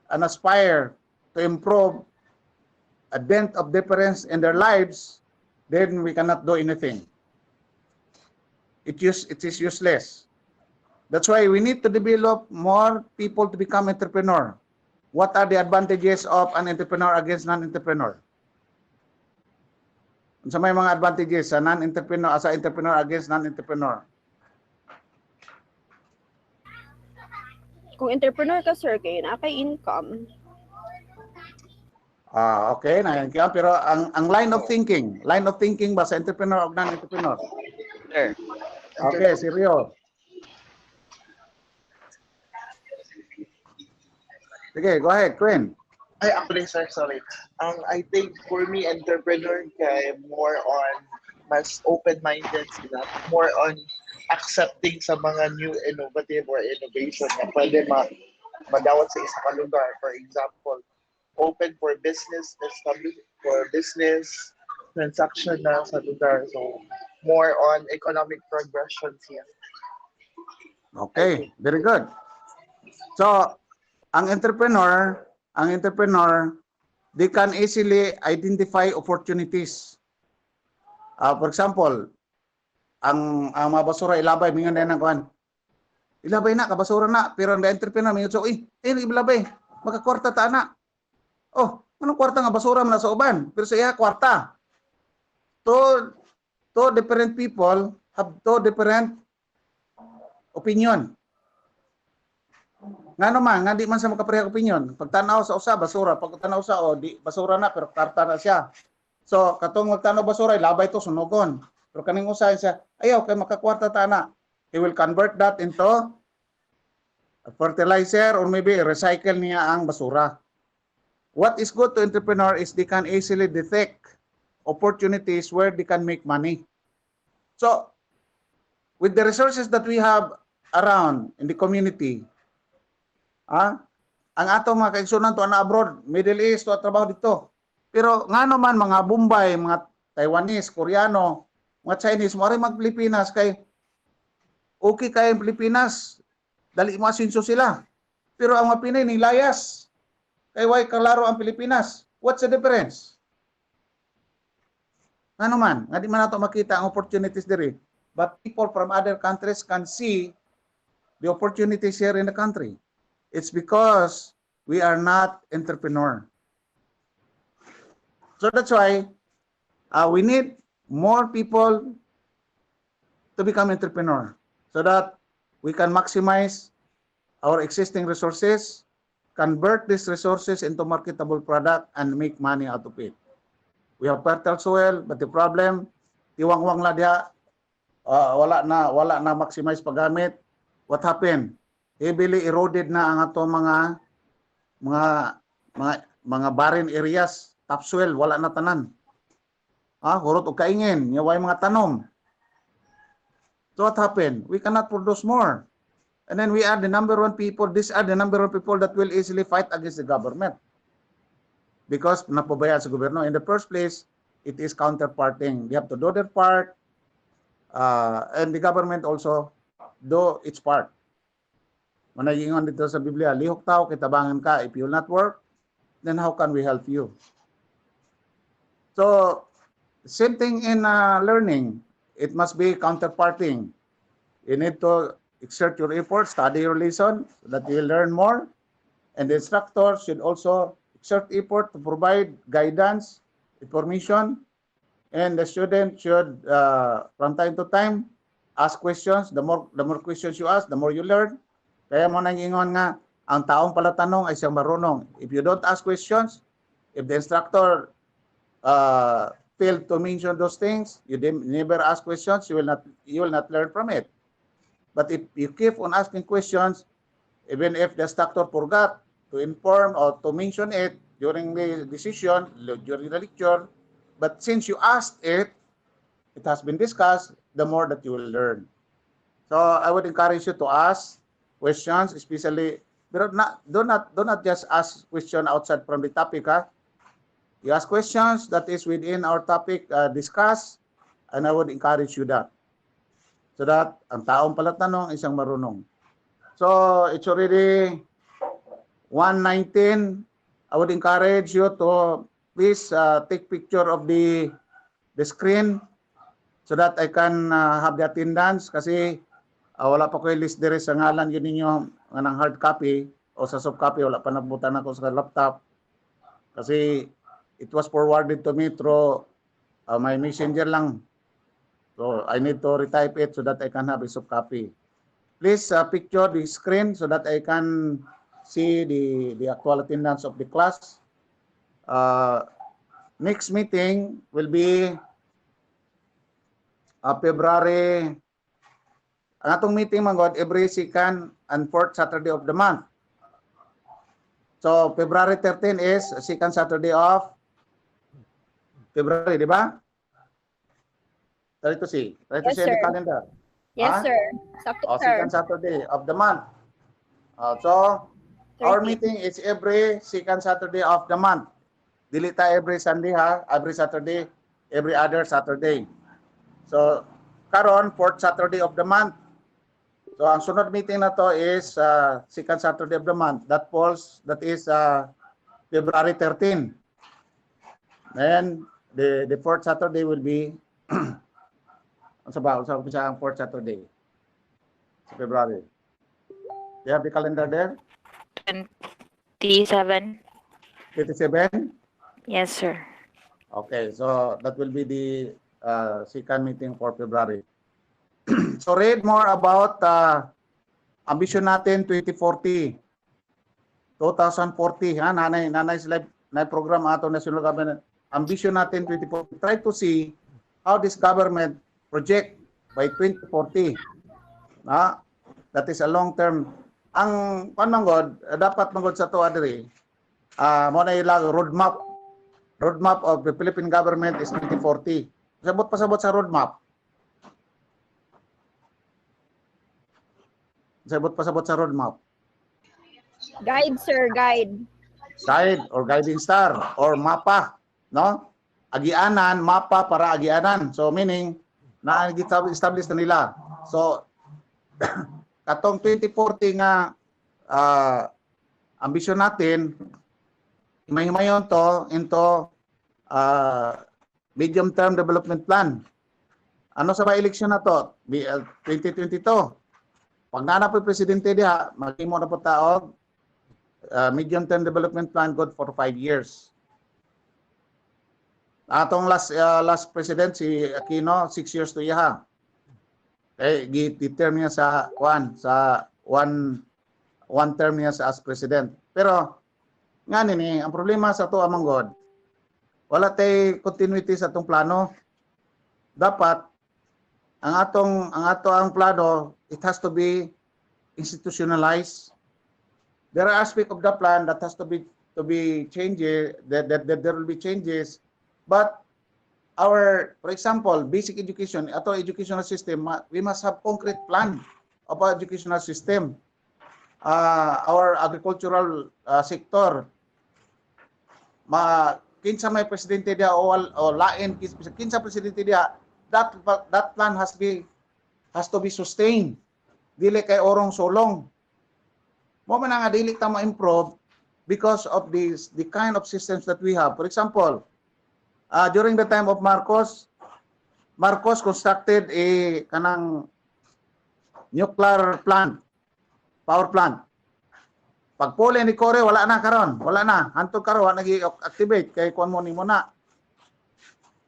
and aspire to improve a dent of difference in their lives, then we cannot do anything. It is useless. That's why we need to develop more people to become entrepreneur. What are the advantages of an entrepreneur against non-entrepreneur? Sa may mga advantages sa non-entrepreneur, sa entrepreneur against non-entrepreneur? Kung entrepreneur ka, sir, kayo na kay income. Okay, naintindihan. Pero ang line of thinking ba sa entrepreneur o non-entrepreneur? Sir. Okay, si Rio. Sige, go ahead, Quinn. Ay, actually, sir, sorry. I think for me, entrepreneur kay more on mas open-minded sila, more on accepting sa mga new innovative or innovation na pwede madawat sa isang lugar. For example, open for business transaction na sa lugar. So, more on economic progression siya. Okay, very good. So, ang entrepreneur, they can easily identify opportunities. For example, ang mga basura ilabay, mingon na kuan. Ilabay na, kabasura na, pero ang entrepreneur, mingon so, ilabay, magkakwarta ta na. Oh, anong kwarta nga basura man sa uban? Pero sa iya, kwarta. Two different people have two different opinion. Nga naman, nga di man sa makaparehang opinion. Pag tanaw sa usa, basura. Pag tanaw sa di basura na, pero karta na siya. So, katong magtanaw basura, labay to sunugon. Pero kaning usahin siya, ayaw, kay makakwarta ta na. He will convert that into a fertilizer or maybe recycle niya ang basura. What is good to entrepreneur is they can easily detect opportunities where they can make money. So, with the resources that we have around in the community, ang atong mga kaigsunan to na abroad, Middle East, to trabaho dito. Pero nga naman mga Bombay, mga Taiwanese, Koreano, mga Chinese, mo rin mag-Pilipinas kay okay kay Pilipinas, dali mo asinso sila. Pero ang mga Pinay nilayas. Kay why kalaro ang Pilipinas? What's the difference? Nga naman, nga di man nato makita ang opportunities diri. But people from other countries can see the opportunities here in the country. It's because we are not entrepreneur. So that's why we need more people to become entrepreneur so that we can maximize our existing resources, convert these resources into marketable product, and make money out of it. We have fertile soil, but the problem, tiwang-wang la diha, wala na maximize paggamit. What happened? Heavily eroded na ang ato mga barren areas, topsoil, wala na tanan. Hurot o kaingin, yaway mga tanom. So what happened? We cannot produce more. And then we are the number one people, these are the number one people that will easily fight against the government. Because napabayaan sa gobyerno. In the first place, it is counterparting. They have to do their part. And the government also do its part. Managingon dito sa Biblia, lihok tao, kitabangan ka. If you will not work, then how can we help you? So, same thing in learning. It must be counterparting. You need to exert your effort, study your lesson, so that you will learn more. And the instructor should also exert effort to provide guidance, information, and the student should, from time to time, ask questions. The more questions you ask, the more you learn. Kaya mo nangingon nga, ang taong pala tanong ay siyang marunong. If you don't ask questions, if the instructor failed to mention those things, you never ask questions, you will not learn from it. But if you keep on asking questions, even if the instructor forgot to inform or to mention it during the decision, during the lecture, but since you asked it, it has been discussed, the more that you will learn. So I would encourage you to ask questions, especially, but do not just ask questions outside from the topic. You ask questions that is within our topic discussed, and I would encourage you that. So that ang taong pala tanong isang marunong. So it's already 1:19. I would encourage you to please take picture of the screen so that I can have the attendance kasi wala pa ko list dire sa ngalan yun ninyo ng hard copy o sa soft copy wala pa nabutan ako sa laptop kasi it was forwarded to me through my messenger lang. So I need to retype it so that I can have a soft copy. Please picture the screen so that I can see the actual attendance of the class. Next meeting will be February. Ang atong meeting manggod every second and fourth Saturday of the month. So February 13 is second Saturday of February, di ba? Try to see Yes, the sir. calendar. Yes, sir. Sakto, sir. Second Saturday of the month. So our 13. meeting is every second Saturday of the month. Dili ta every Sunday ha, every Saturday, every other Saturday. So karon fourth Saturday of the month. So ang sunod meeting na to is second Saturday of the month. That is February 13. Then the fourth Saturday will be sa ang fourth Saturday sa February. Do you have the calendar there? 27. 27? Yes, sir. Okay, so that will be the second meeting for February. So read more about ambition natin 2040. 2040 ha, nanay slide na program ato national government. Ambition natin 2040. Try to see how this government project by 2040. That is a long term. Ang panmanggod dapat manggod sa to adiri. Mo na ilang roadmap of the Philippine government is 2040. Pasabot sa roadmap. Pasabot sa roadmap. Guide, sir. Guide. Guide or guiding star or mapa, no? Agianan, mapa para agianan. So meaning na-establish na nila. So katong 2040 nga ambisyon natin himayon to into medium term development plan. Ano sa ba eleksyon na to? 2022. Pag nanap po presidente diha, maghimo na po taog medium term development plan good for 5 years. Atong last president si Aquino 6 years to iha. Gi-term niya sa one term niya as president. Pero nga nini, ang problema sa to among God, wala tay continuity sa atong plano. Dapat ang atong plano, it has to be institutionalized. There are aspects of the plan that has to be changes, that there will be changes. But for example, basic education, ato educational system, we must have concrete plan of our educational system. Our agricultural sector, kinsa may presidente dia o lain kinsa presidente dia, that plan has to be sustained. Dili kay orong solong. Mo man nga dili ta ma-improve because of the kind of systems that we have. For example, during the time of Marcos constructed a kanang nuclear plant, power plant. Pag puli ni Kore, wala na karon, wala na. Hantod karon wala nag-activate kay kuan mo nimo na.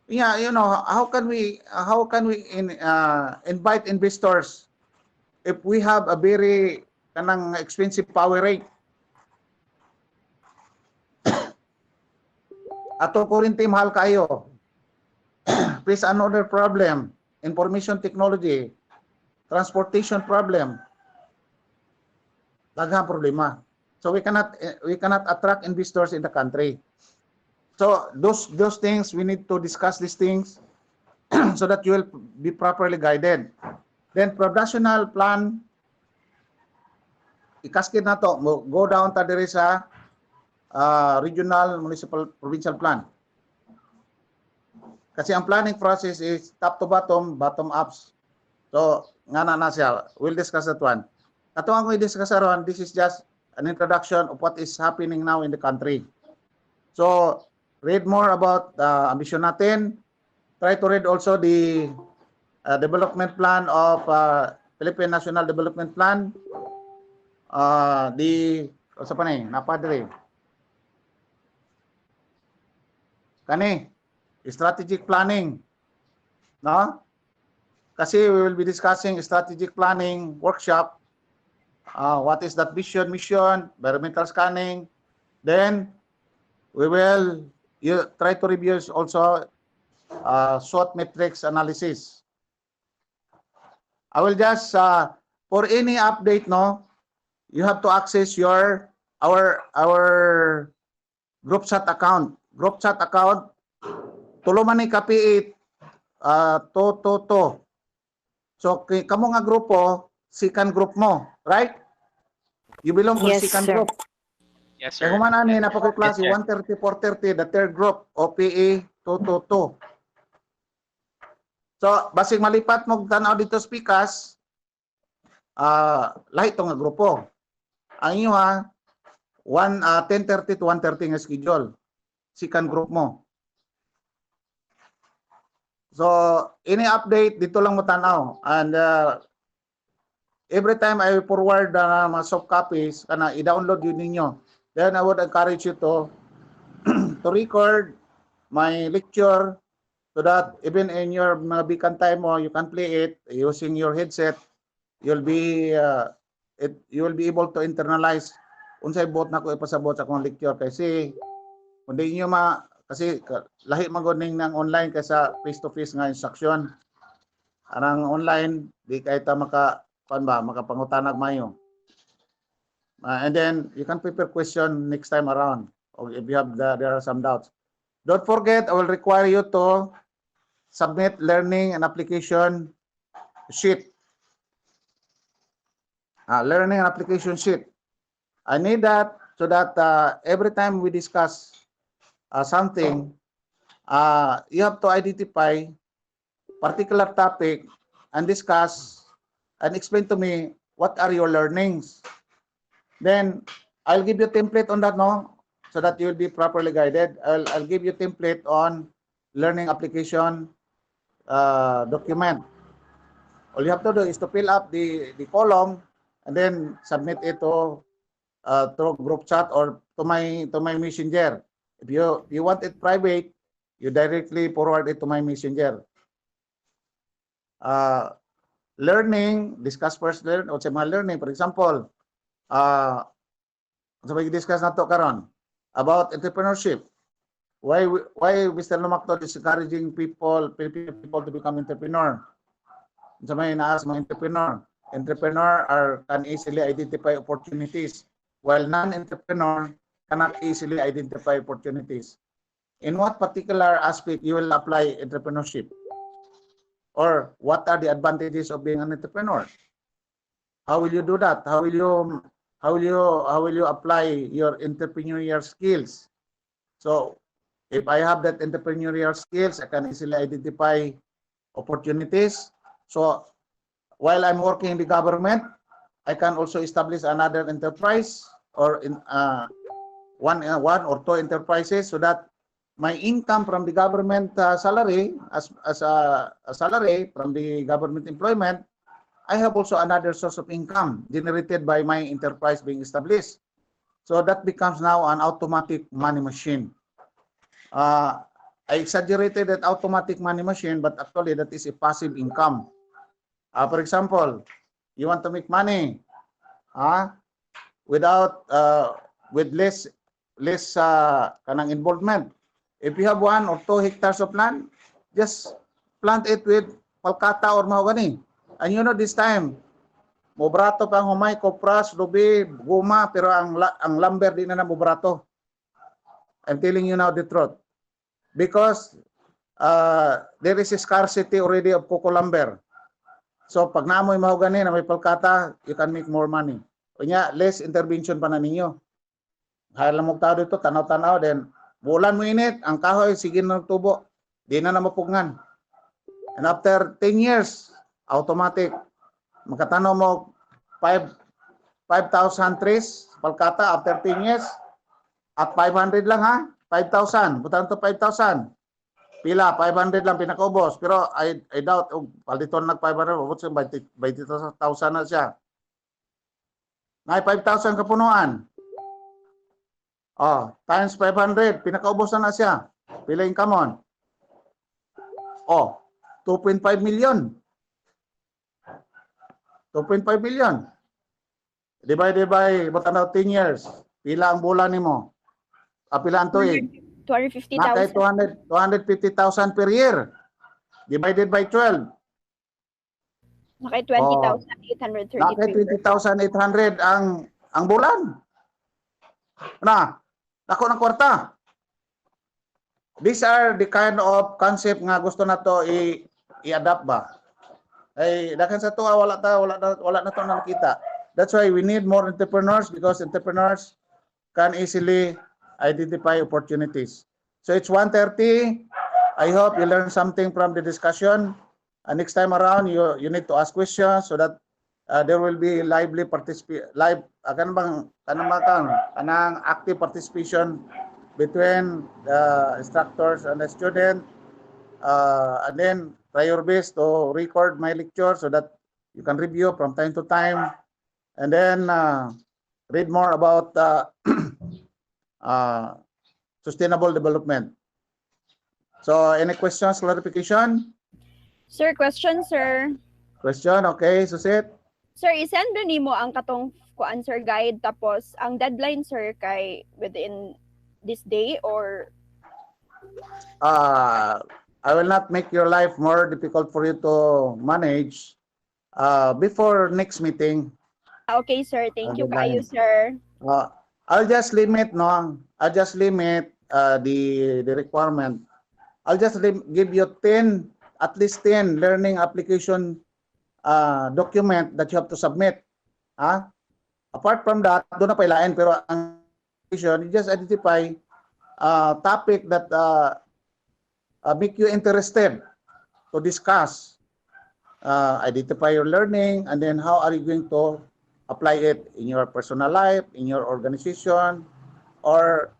Yeah, you know, how can we invite investors if we have a very kanang expensive power rate? Ato kuryente mahal kayo. Please, another problem, information technology, transportation problem. Daghang problema. So we cannot attract investors in the country. So those things we need to discuss these things so that you will be properly guided. Then national plan, ikaskid na to, go down ta diri sa regional, municipal, provincial plan. Kasi ang planning process is top to bottom, bottom ups. So nga na siya. We'll discuss that one. Ato ang i-discuss aron, this is just an introduction of what is happening now in the country. So read more about ambition natin. Try to read also the development plan of Philippine National Development Plan. Sa pa ni, napadre. Kani, strategic planning. No? Kasi we will be discussing strategic planning workshop. What is that vision, mission, environmental scanning. Then, we will try to review also SWOT matrix analysis. I will just, for any update, no, you have to access our group chat account. Group chat account, tuluman ni kapiit, to. So, kamo nga grupo, second group mo, right? You belong to Yes, second sir. group. Yes, Kaya sir. human ani Yes, na sir. pagkaklase, Yes, sir. 130, 430, the third group, OPE, 222. So, basig malipat mo tanaw dito speakers, lahi itong grupo. Ang inyo 10:30 to 1:30 nga schedule. Second group mo. So, any update, dito lang mo tanaw. And every time I forward mga soft copies, kana i-download yun ninyo. Then I would encourage you to to record my lecture so that even in your mga vacant time mo, you can play it using your headset. You'll be able to internalize unsay bot na ko ipasabot sa akong lecture kasi kundi niyo kasi lahi maguning ng online kaysa face to face nga instruction. Arang online di kay ta makapangutanag mayo. And then you can prepare question next time around or if you have there are some doubts. Don't forget, I will require you to submit learning and application sheet. Learning and application sheet. I need that so that every time we discuss something, you have to identify particular topic and discuss and explain to me what are your learnings. Then I'll give you a template on that, no, so that you will be properly guided. I'll give you a template on learning application document. All you have to do is to fill up the column and then submit it to through group chat or to my messenger. If you want it private, you directly forward it to my messenger. Learning, discuss first learn o sa mga learning, for example, so discuss na to karon about entrepreneurship. Why Mr. Lumakto is encouraging people to become entrepreneur. Sa may naas mga entrepreneur can easily identify opportunities, while non-entrepreneur cannot easily identify opportunities. In what particular aspect you will apply entrepreneurship? Or what are the advantages of being an entrepreneur? How will you do that? How will you apply your entrepreneurial skills? So, if I have that entrepreneurial skills, I can easily identify opportunities. So, while I'm working in the government, I can also establish another enterprise or in one or two enterprises so that my income from the government salary as a salary from the government employment, I have also another source of income generated by my enterprise being established. So that becomes now an automatic money machine. I exaggerated that automatic money machine, but actually that is a passive income. For example, you want to make money with less kanang involvement. If you have 1 or 2 hectares of land, just plant it with palkata or mahogany. And you know this time, mobrato pang humay, kopras, ruby, guma, pero ang lumber di na mobrato. I'm telling you now the truth. Because there is a scarcity already of coco lumber. So pag naamoy mahogany na may palkata, you can make more money. Kunya, less intervention pa na ninyo. Hire lang mo tao dito, tanaw-tanaw, then bulan mo init, ang kahoy, sige na nagtubo. Di na mapugnan. And after 10 years, automatic. Makatanaw mo 5,000 trees, palkata, after 10 years, at 500 lang ha. 5,000. Butang to 5,000. Pila, 500 lang pinakaubos. Pero I doubt, paliton nag 500, ubos yung 20,000 na siya. May 5,000 kapunuan. Oh, times 500, pinakaubos na siya. Pila yung kamon? Oh, 2.5 million. 2.5 million. Divided by, butang na 10 years. Pila ang bulan nimo? Pila ang tuig? 250,000. 250,000 per year. Divided by 12. Nakay 20,833. Nakay 20,800 ang bulan. Na, ako ng kwarta. These are the kind of concept nga gusto na to i-adapt ba. Ay dakan sa to wala na to nakita. That's why we need more entrepreneurs because entrepreneurs can easily identify opportunities. So it's 1:30. I hope you learn something from the discussion. Next time around, you need to ask questions so that there will be kanang active participation between the instructors and the student. And then try your best to record my lecture so that you can review from time to time. And then read more about sustainable development. So, any questions, clarification? Sir, question, sir. Question, okay, Susit? Sir, isend na nimo ang katong kuan sir guide tapos ang deadline sir kay within this day or I will not make your life more difficult for you to manage before next meeting. okay sir, thank you Deadline. kayo sir. I'll just limit the requirement. I'll just give you at least 10 learning application document that you have to submit. Apart from that, doon na pailain, pero ang you just identify topic that make you interested to discuss. Identify your learning, and then how are you going to apply it in your personal life, in your organization, or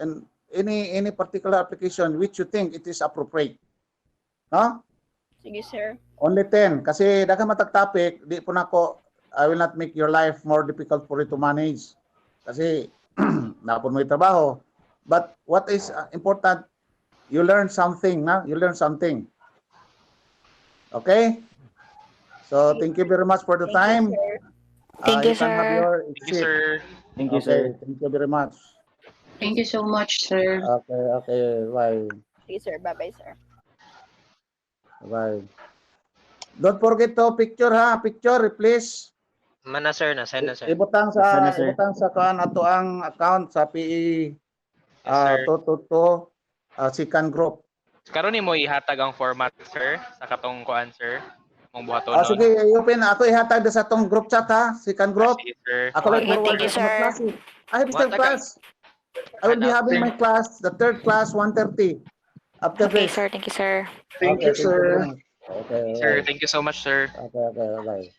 in any particular application which you think it is appropriate. No? Sige sir. Only 10. Kasi daghang matag topic, di po nako, I will not make your life more difficult for you to manage. Kasi napon mo yung trabaho. But what is important, you learn something, na? You learn something. Okay? So, thank you very much for the time. Thank you, can have sir. your Thank you, seat. sir. Thank you, Okay, sir. thank you very much. Thank you so much, sir. Okay, bye. Sige sir, bye-bye sir. Bye. Don't forget to picture ha, picture please. Mana sir, na-send na sir. Ibutang Send na, sir. kan ato ang account sa PE Yes, sir. second group. Karon ni mo ihatag ang format, sir, sa katong kuan, sir. Mong buhaton Sige, open ako ihatag sa tong group chat ha, second group. Sige, sir. Ako lang Okay, forward thank you, sa sir. class. I have still Mga taga- class. I will be having my class, the third class, 1:30. After Okay, this. sir. Thank you, sir. Thank you, sir. Okay, Sir, thank you so much, sir. okay, bye.